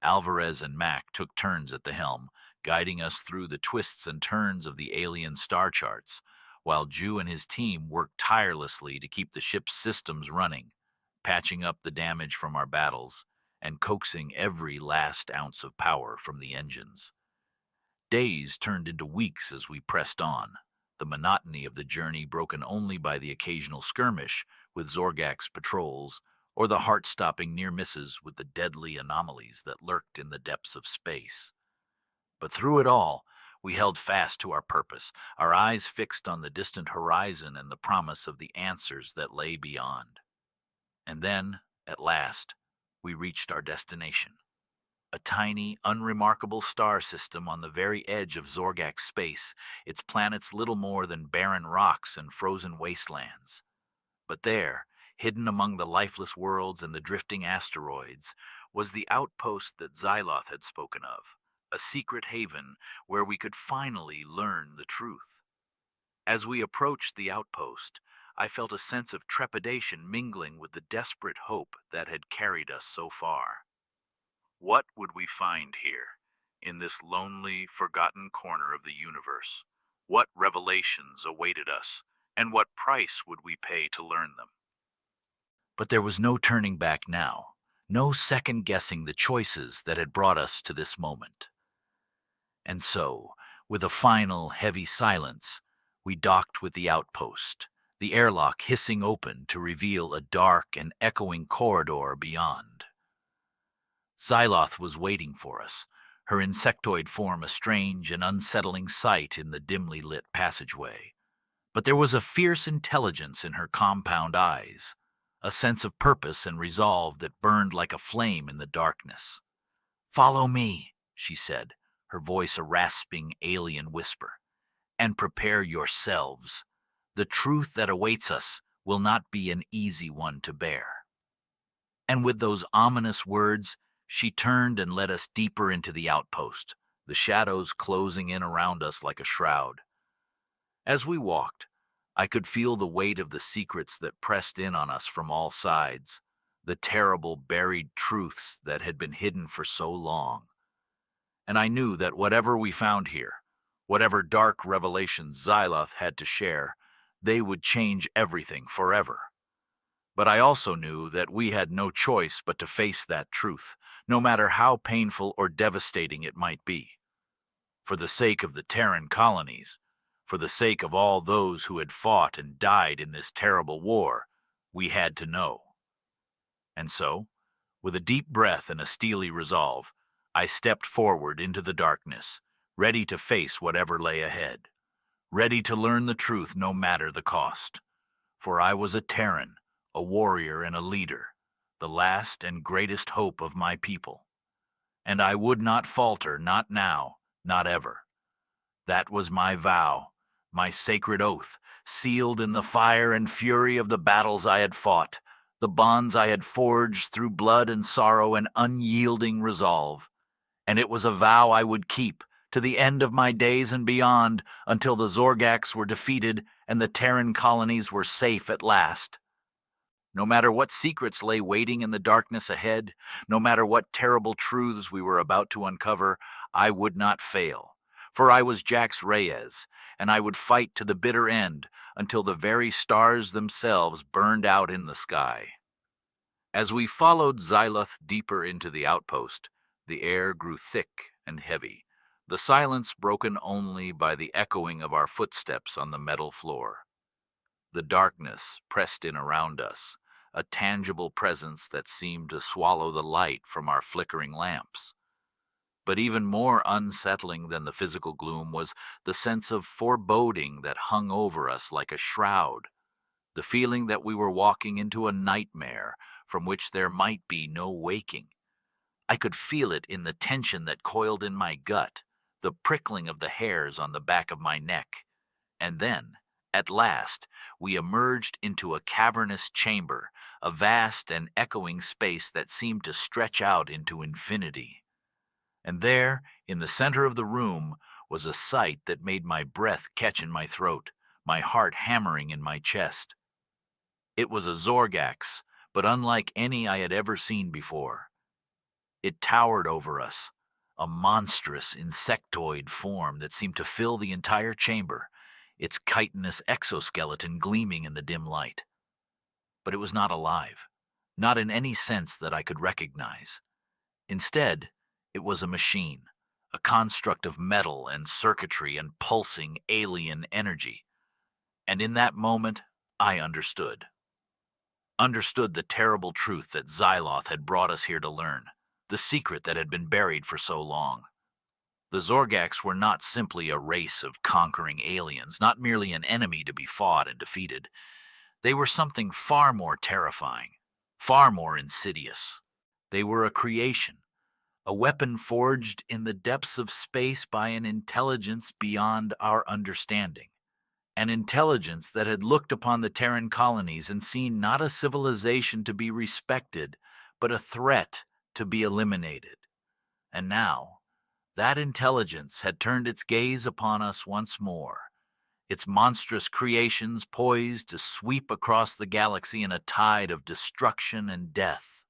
Alvarez and Mac took turns at the helm, guiding us through the twists and turns of the alien star charts, while Ju and his team worked tirelessly to keep the ship's systems running, patching up the damage from our battles, and coaxing every last ounce of power from the engines. Days turned into weeks as we pressed on, the monotony of the journey broken only by the occasional skirmish with Zorgak's patrols, or the heart-stopping near misses with the deadly anomalies that lurked in the depths of space. But through it all, we held fast to our purpose, our eyes fixed on the distant horizon and the promise of the answers that lay beyond. And then, at last, we reached our destination. A tiny, unremarkable star system on the very edge of Zorgak's space, its planets little more than barren rocks and frozen wastelands. But there, hidden among the lifeless worlds and the drifting asteroids, was the outpost that Xyloth had spoken of, a secret haven where we could finally learn the truth. As we approached the outpost, I felt a sense of trepidation mingling with the desperate hope that had carried us so far. What would we find here, in this lonely, forgotten corner of the universe? What revelations awaited us, and what price would we pay to learn them? But there was no turning back now, no second-guessing the choices that had brought us to this moment. And so, with a final, heavy silence, we docked with the outpost, the airlock hissing open to reveal a dark and echoing corridor beyond. Xyloth was waiting for us, her insectoid form a strange and unsettling sight in the dimly lit passageway. But there was a fierce intelligence in her compound eyes, a sense of purpose and resolve that burned like a flame in the darkness. "Follow me," she said, her voice a rasping alien whisper, "and prepare yourselves. The truth that awaits us will not be an easy one to bear." And with those ominous words, she turned and led us deeper into the outpost, the shadows closing in around us like a shroud. As we walked, I could feel the weight of the secrets that pressed in on us from all sides, the terrible buried truths that had been hidden for so long. And I knew that whatever we found here, whatever dark revelations Xyloth had to share, they would change everything forever. But I also knew that we had no choice but to face that truth, no matter how painful or devastating it might be. For the sake of the Terran colonies, for the sake of all those who had fought and died in this terrible war, we had to know. And so, with a deep breath and a steely resolve, I stepped forward into the darkness, ready to face whatever lay ahead, ready to learn the truth no matter the cost. For I was a Terran, a warrior and a leader, the last and greatest hope of my people. And I would not falter, not now, not ever. That was my vow, my sacred oath, sealed in the fire and fury of the battles I had fought, the bonds I had forged through blood and sorrow and unyielding resolve. And it was a vow I would keep to the end of my days and beyond, until the Zorgaks were defeated and the Terran colonies were safe at last. No matter what secrets lay waiting in the darkness ahead, no matter what terrible truths we were about to uncover, I would not fail. For I was Jax Reyes, and I would fight to the bitter end until the very stars themselves burned out in the sky. As we followed Xyloth deeper into the outpost, the air grew thick and heavy, the silence broken only by the echoing of our footsteps on the metal floor. The darkness pressed in around us, a tangible presence that seemed to swallow the light from our flickering lamps. But even more unsettling than the physical gloom was the sense of foreboding that hung over us like a shroud, the feeling that we were walking into a nightmare from which there might be no waking. I could feel it in the tension that coiled in my gut, the prickling of the hairs on the back of my neck. And then, at last, we emerged into a cavernous chamber, a vast and echoing space that seemed to stretch out into infinity. And there, in the center of the room, was a sight that made my breath catch in my throat, my heart hammering in my chest. It was a Zorgax, but unlike any I had ever seen before. It towered over us, a monstrous insectoid form that seemed to fill the entire chamber, its chitinous exoskeleton gleaming in the dim light. But it was not alive, not in any sense that I could recognize. Instead, it was a machine, a construct of metal and circuitry and pulsing alien energy. And in that moment, I understood. Understood the terrible truth that Xyloth had brought us here to learn, the secret that had been buried for so long. The Zorgax were not simply a race of conquering aliens, not merely an enemy to be fought and defeated. They were something far more terrifying, far more insidious. They were a creation, a weapon forged in the depths of space by an intelligence beyond our understanding. An intelligence that had looked upon the Terran colonies and seen not a civilization to be respected, but a threat to be eliminated. And now, that intelligence had turned its gaze upon us once more, its monstrous creations poised to sweep across the galaxy in a tide of destruction and death.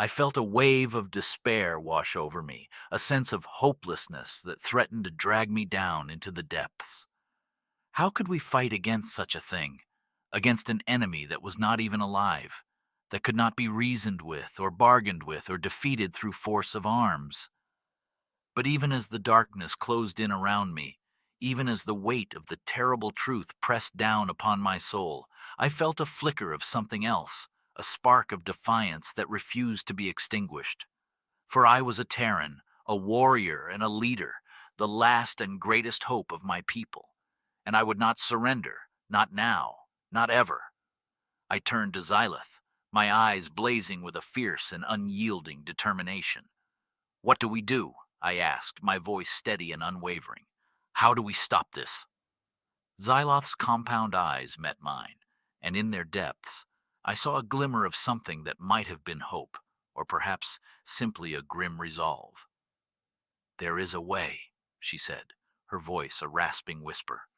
I felt a wave of despair wash over me, a sense of hopelessness that threatened to drag me down into the depths. How could we fight against such a thing, against an enemy that was not even alive, that could not be reasoned with or bargained with or defeated through force of arms? But even as the darkness closed in around me, even as the weight of the terrible truth pressed down upon my soul, I felt a flicker of something else, a spark of defiance that refused to be extinguished. For I was a Terran, a warrior and a leader, the last and greatest hope of my people. And I would not surrender, not now, not ever. I turned to Xyloth, my eyes blazing with a fierce and unyielding determination. "What do we do?" I asked, my voice steady and unwavering. "How do we stop this?" Xyloth's compound eyes met mine, and in their depths, I saw a glimmer of something that might have been hope, or perhaps simply a grim resolve. "There is a way," she said, her voice a rasping whisper.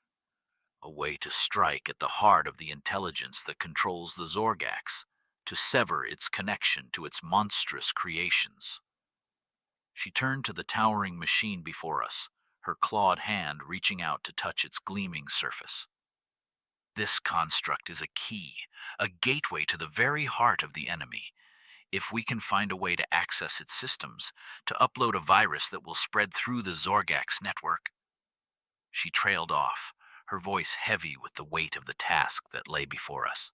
"A way to strike at the heart of the intelligence that controls the Zorgax, to sever its connection to its monstrous creations." She turned to the towering machine before us, her clawed hand reaching out to touch its gleaming surface. "This construct is a key, a gateway to the very heart of the enemy. If we can find a way to access its systems, to upload a virus that will spread through the Zorgax network." She trailed off, her voice heavy with the weight of the task that lay before us.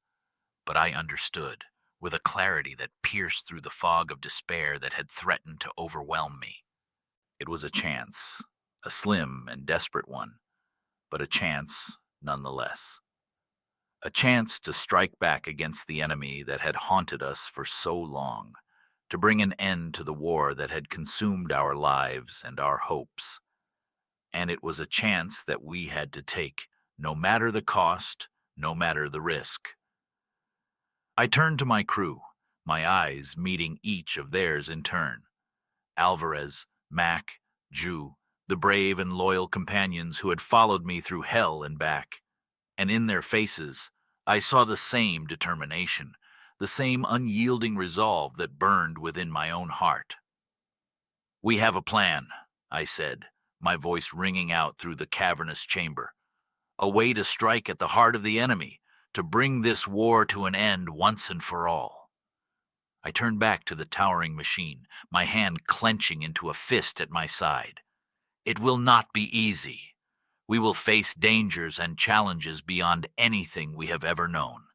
But I understood, with a clarity that pierced through the fog of despair that had threatened to overwhelm me. It was a chance, a slim and desperate one, but a chance nonetheless. A chance to strike back against the enemy that had haunted us for so long, to bring an end to the war that had consumed our lives and our hopes. And it was a chance that we had to take, no matter the cost, no matter the risk. I turned to my crew, my eyes meeting each of theirs in turn. Alvarez, Mac, Ju, the brave and loyal companions who had followed me through hell and back. And in their faces, I saw the same determination, the same unyielding resolve that burned within my own heart. "We have a plan," I said, my voice ringing out through the cavernous chamber. "A way to strike at the heart of the enemy, to bring this war to an end once and for all." I turned back to the towering machine, my hand clenching into a fist at my side. It will not be easy. We will face dangers and challenges beyond anything we have ever known.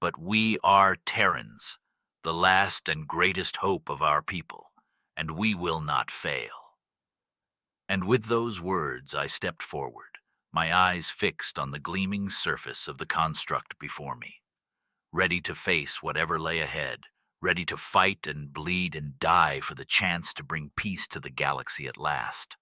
But we are Terrans, the last and greatest hope of our people, and we will not fail." And with those words I stepped forward, my eyes fixed on the gleaming surface of the construct before me, ready to face whatever lay ahead, ready to fight and bleed and die for the chance to bring peace to the galaxy at last.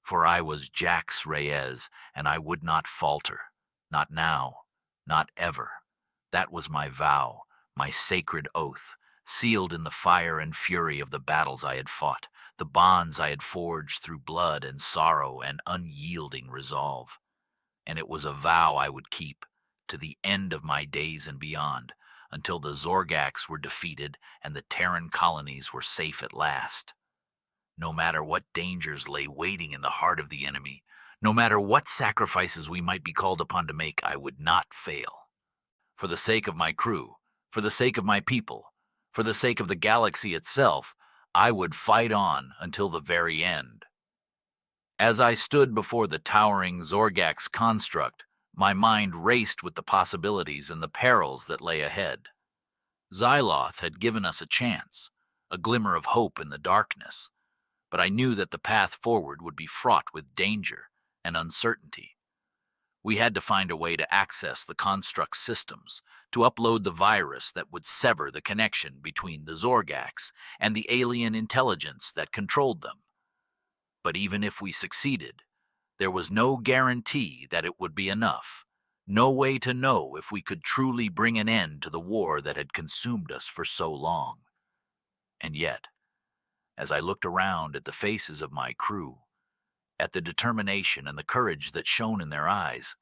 For I was Jax Reyes, and I would not falter. Not now, not ever. That was my vow, my sacred oath, sealed in the fire and fury of the battles I had fought, the bonds I had forged through blood and sorrow and unyielding resolve. And it was a vow I would keep, to the end of my days and beyond, until the Zorgax were defeated and the Terran colonies were safe at last. No matter what dangers lay waiting in the heart of the enemy, no matter what sacrifices we might be called upon to make, I would not fail. For the sake of my crew, for the sake of my people, for the sake of the galaxy itself, I would fight on until the very end. As I stood before the towering Zorgax construct, my mind raced with the possibilities and the perils that lay ahead. Xyloth had given us a chance, a glimmer of hope in the darkness, but I knew that the path forward would be fraught with danger and uncertainty. We had to find a way to access the construct's systems, to upload the virus that would sever the connection between the Zorgax and the alien intelligence that controlled them. But even if we succeeded, there was no guarantee that it would be enough, no way to know if we could truly bring an end to the war that had consumed us for so long. And yet, as I looked around at the faces of my crew, at the determination and the courage that shone in their eyes,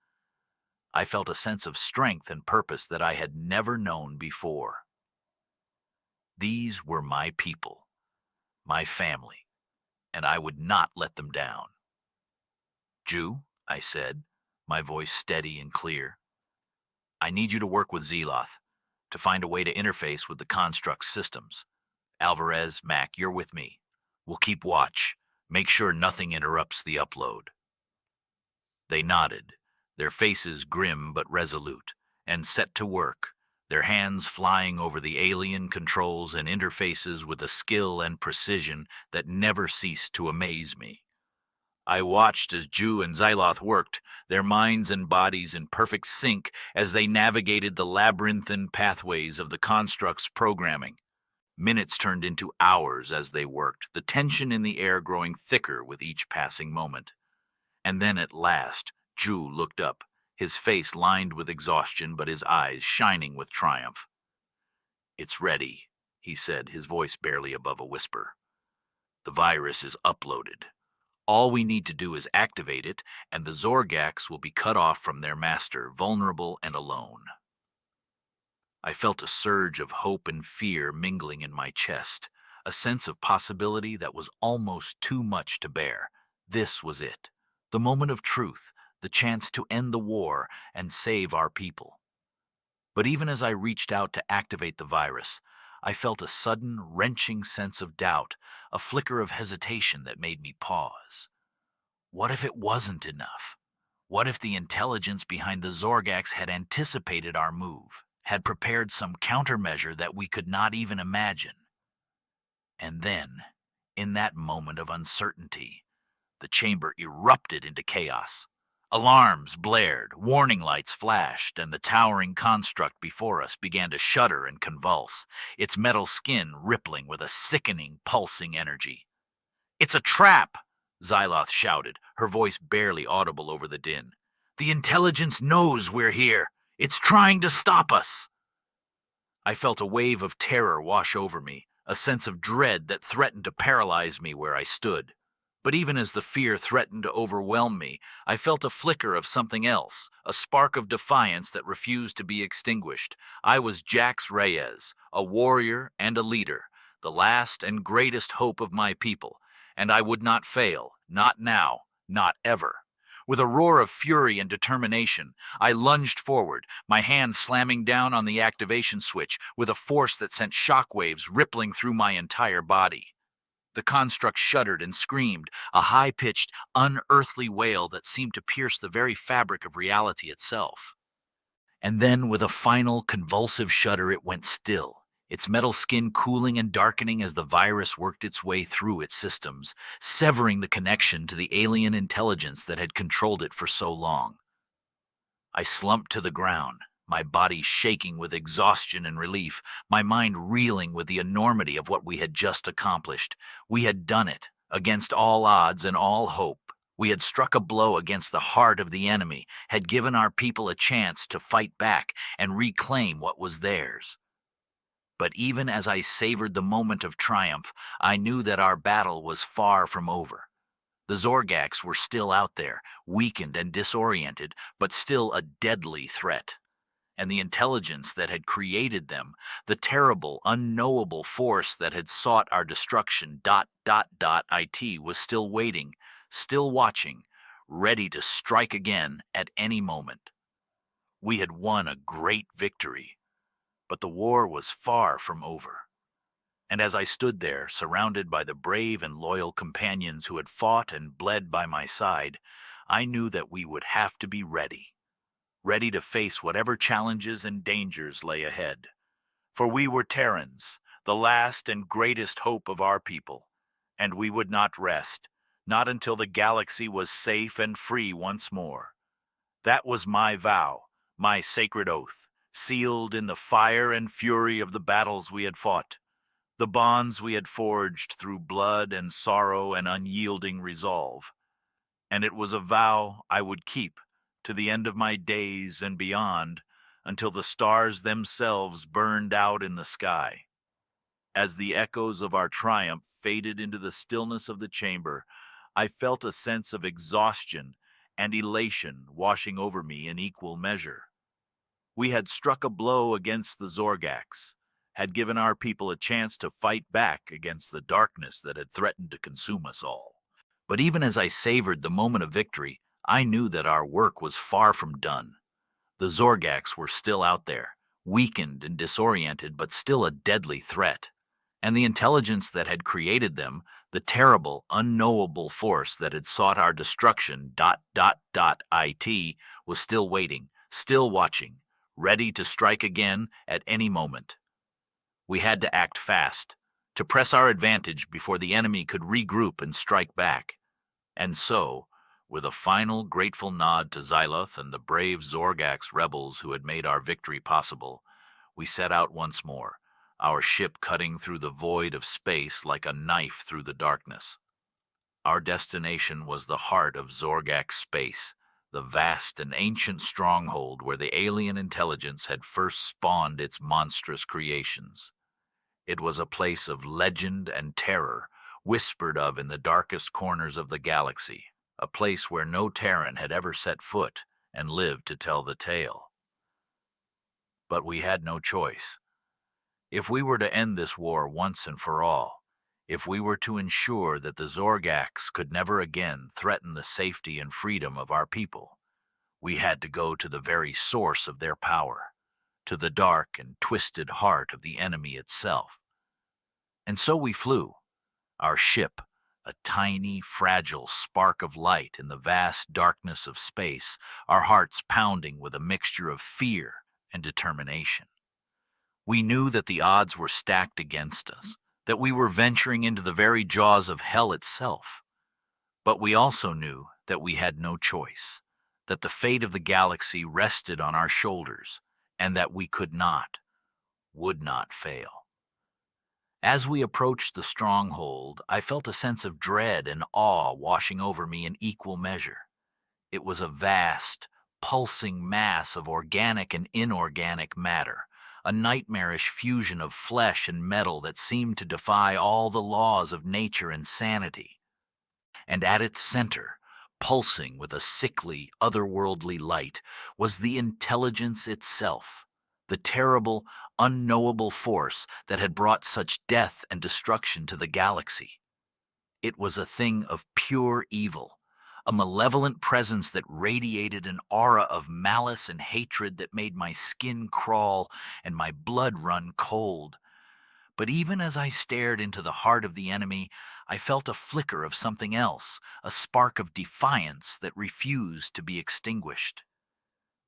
I felt a sense of strength and purpose that I had never known before. These were my people, my family, and I would not let them down. "Ju," I said, my voice steady and clear, "I need you to work with Xyloth, to find a way to interface with the construct's systems. Alvarez, Mac, you're with me. We'll keep watch. Make sure nothing interrupts the upload." They nodded, their faces grim but resolute, and set to work, their hands flying over the alien controls and interfaces with a skill and precision that never ceased to amaze me. I watched as Ju and Xyloth worked, their minds and bodies in perfect sync as they navigated the labyrinthine pathways of the construct's programming. Minutes turned into hours as they worked, the tension in the air growing thicker with each passing moment. And then at last, Ju looked up, his face lined with exhaustion but his eyes shining with triumph. "It's ready," he said, his voice barely above a whisper. "The virus is uploaded. All we need to do is activate it, and the Zorgax will be cut off from their master, vulnerable and alone." I felt a surge of hope and fear mingling in my chest, a sense of possibility that was almost too much to bear. This was it, the moment of truth, the chance to end the war and save our people. But even as I reached out to activate the virus, I felt a sudden, wrenching sense of doubt, a flicker of hesitation that made me pause. What if it wasn't enough? What if the intelligence behind the Zorgax had anticipated our move, had prepared some countermeasure that we could not even imagine? And then, in that moment of uncertainty, the chamber erupted into chaos. Alarms blared, warning lights flashed, and the towering construct before us began to shudder and convulse, its metal skin rippling with a sickening, pulsing energy. "It's a trap!" Xyloth shouted, her voice barely audible over the din. "The intelligence knows we're here. It's trying to stop us." I felt a wave of terror wash over me, a sense of dread that threatened to paralyze me where I stood. But even as the fear threatened to overwhelm me, I felt a flicker of something else, a spark of defiance that refused to be extinguished. I was Jax Reyes, a warrior and a leader, the last and greatest hope of my people, and I would not fail, not now, not ever. With a roar of fury and determination, I lunged forward, my hand slamming down on the activation switch with a force that sent shockwaves rippling through my entire body. The construct shuddered and screamed, a high-pitched, unearthly wail that seemed to pierce the very fabric of reality itself. And then, with a final, convulsive shudder, it went still, its metal skin cooling and darkening as the virus worked its way through its systems, severing the connection to the alien intelligence that had controlled it for so long. I slumped to the ground, my body shaking with exhaustion and relief, my mind reeling with the enormity of what we had just accomplished. We had done it, against all odds and all hope. We had struck a blow against the heart of the enemy, had given our people a chance to fight back and reclaim what was theirs. But even as I savored the moment of triumph, I knew that our battle was far from over. The Zorgax were still out there, weakened and disoriented, but still a deadly threat. And the intelligence that had created them, the terrible, unknowable force that had sought our destruction, ... IT was still waiting, still watching, ready to strike again at any moment. We had won a great victory, but the war was far from over. And as I stood there, surrounded by the brave and loyal companions who had fought and bled by my side, I knew that we would have to be ready to face whatever challenges and dangers lay ahead. For we were Terrans, the last and greatest hope of our people, and we would not rest, not until the galaxy was safe and free once more. That was my vow, my sacred oath, sealed in the fire and fury of the battles we had fought, the bonds we had forged through blood and sorrow and unyielding resolve. And it was a vow I would keep to the end of my days and beyond, until the stars themselves burned out in the sky. As the echoes of our triumph faded into the stillness of the chamber, I felt a sense of exhaustion and elation washing over me in equal measure. We had struck a blow against the Zorgax, had given our people a chance to fight back against the darkness that had threatened to consume us all. But even as I savored the moment of victory, I knew that our work was far from done. The Zorgax were still out there, weakened and disoriented, but still a deadly threat. And the intelligence that had created them, the terrible, unknowable force that had sought our destruction, ... IT, was still waiting, still watching, ready to strike again at any moment. We had to act fast, to press our advantage before the enemy could regroup and strike back. And so, with a final grateful nod to Xyloth and the brave Zorgax rebels who had made our victory possible, we set out once more, our ship cutting through the void of space like a knife through the darkness. Our destination was the heart of Zorgax space, the vast and ancient stronghold where the alien intelligence had first spawned its monstrous creations. It was a place of legend and terror, whispered of in the darkest corners of the galaxy, a place where no Terran had ever set foot and lived to tell the tale. But we had no choice. If we were to end this war once and for all, if we were to ensure that the Zorgax could never again threaten the safety and freedom of our people, we had to go to the very source of their power, to the dark and twisted heart of the enemy itself. And so we flew, our ship, a tiny, fragile spark of light in the vast darkness of space, our hearts pounding with a mixture of fear and determination. We knew that the odds were stacked against us, that we were venturing into the very jaws of hell itself. But we also knew that we had no choice, that the fate of the galaxy rested on our shoulders, and that we could not, would not fail. As we approached the stronghold, I felt a sense of dread and awe washing over me in equal measure. It was a vast, pulsing mass of organic and inorganic matter, a nightmarish fusion of flesh and metal that seemed to defy all the laws of nature and sanity. And at its center, pulsing with a sickly, otherworldly light, was the intelligence itself, the terrible, unknowable force that had brought such death and destruction to the galaxy. It was a thing of pure evil, a malevolent presence that radiated an aura of malice and hatred that made my skin crawl and my blood run cold. But even as I stared into the heart of the enemy, I felt a flicker of something else, a spark of defiance that refused to be extinguished.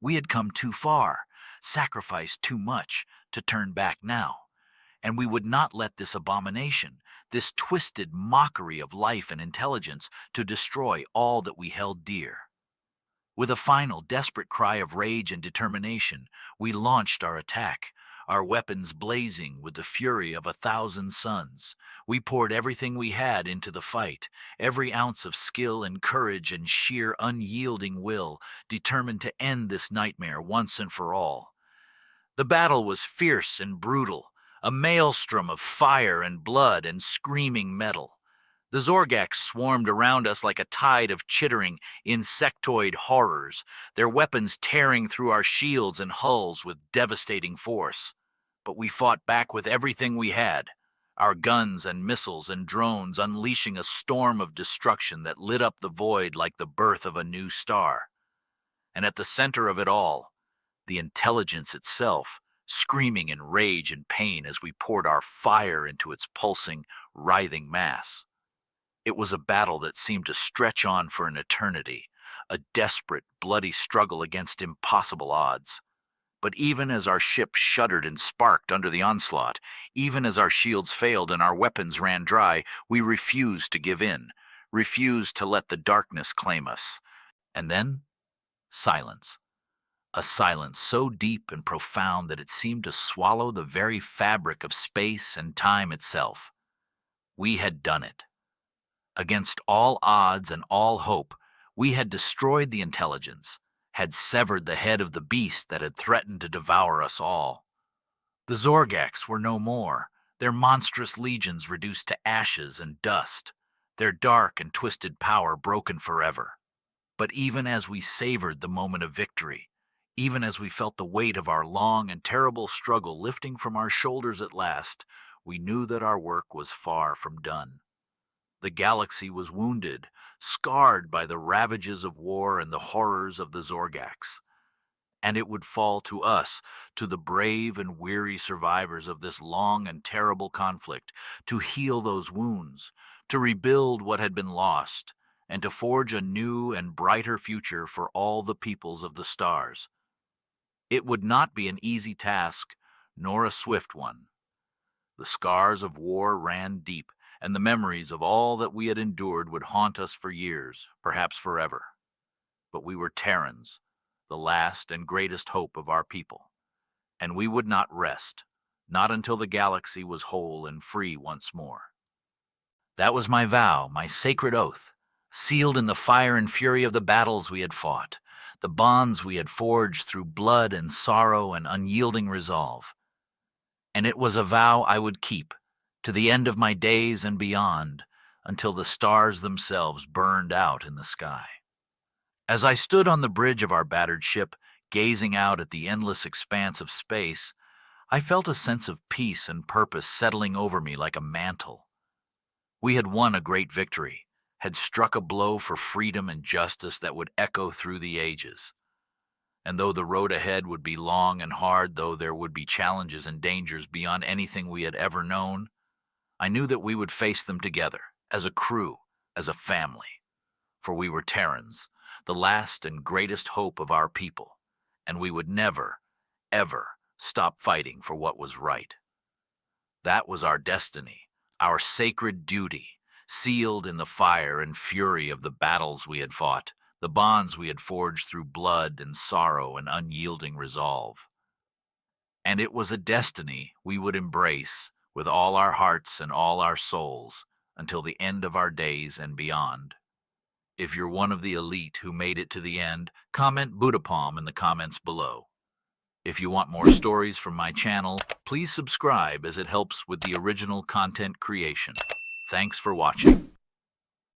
We had come too far, sacrificed too much, to turn back now, and we would not let this abomination, this twisted mockery of life and intelligence, to destroy all that we held dear. With a final, desperate cry of rage and determination, we launched our attack, our weapons blazing with the fury of 1,000 suns. We poured everything we had into the fight, every ounce of skill and courage and sheer unyielding will, determined to end this nightmare once and for all. The battle was fierce and brutal, a maelstrom of fire and blood and screaming metal. The Zorgacs swarmed around us like a tide of chittering, insectoid horrors, their weapons tearing through our shields and hulls with devastating force. But we fought back with everything we had, our guns and missiles and drones unleashing a storm of destruction that lit up the void like the birth of a new star. And at the center of it all, the intelligence itself, screaming in rage and pain as we poured our fire into its pulsing, writhing mass. It was a battle that seemed to stretch on for an eternity, a desperate, bloody struggle against impossible odds. But even as our ship shuddered and sparked under the onslaught, even as our shields failed and our weapons ran dry, we refused to give in, refused to let the darkness claim us. And then, silence. A silence so deep and profound that it seemed to swallow the very fabric of space and time itself. We had done it. Against all odds and all hope, we had destroyed the intelligence, had severed the head of the beast that had threatened to devour us all. The Zorgacs were no more, their monstrous legions reduced to ashes and dust, their dark and twisted power broken forever. But even as we savored the moment of victory, even as we felt the weight of our long and terrible struggle lifting from our shoulders at last, we knew that our work was far from done. The galaxy was wounded, scarred by the ravages of war and the horrors of the Zorgacs. And it would fall to us, to the brave and weary survivors of this long and terrible conflict, to heal those wounds, to rebuild what had been lost, and to forge a new and brighter future for all the peoples of the stars. It would not be an easy task, nor a swift one. The scars of war ran deep, and the memories of all that we had endured would haunt us for years, perhaps forever. But we were Terrans, the last and greatest hope of our people, and we would not rest, not until the galaxy was whole and free once more. That was my vow, my sacred oath, sealed in the fire and fury of the battles we had fought, the bonds we had forged through blood and sorrow and unyielding resolve. And it was a vow I would keep, to the end of my days and beyond, until the stars themselves burned out in the sky. As I stood on the bridge of our battered ship, gazing out at the endless expanse of space, I felt a sense of peace and purpose settling over me like a mantle. We had won a great victory, had struck a blow for freedom and justice that would echo through the ages. And though the road ahead would be long and hard, though there would be challenges and dangers beyond anything we had ever known, I knew that we would face them together, as a crew, as a family. For we were Terrans, the last and greatest hope of our people, and we would never, ever stop fighting for what was right. That was our destiny, our sacred duty, sealed in the fire and fury of the battles we had fought, the bonds we had forged through blood and sorrow and unyielding resolve. And it was a destiny we would embrace with all our hearts and all our souls until the end of our days and beyond. If you're one of the elite who made it to the end, comment Buddha Palm in the comments below. If you want more stories from my channel, please subscribe as it helps with the original content creation. Thanks for watching.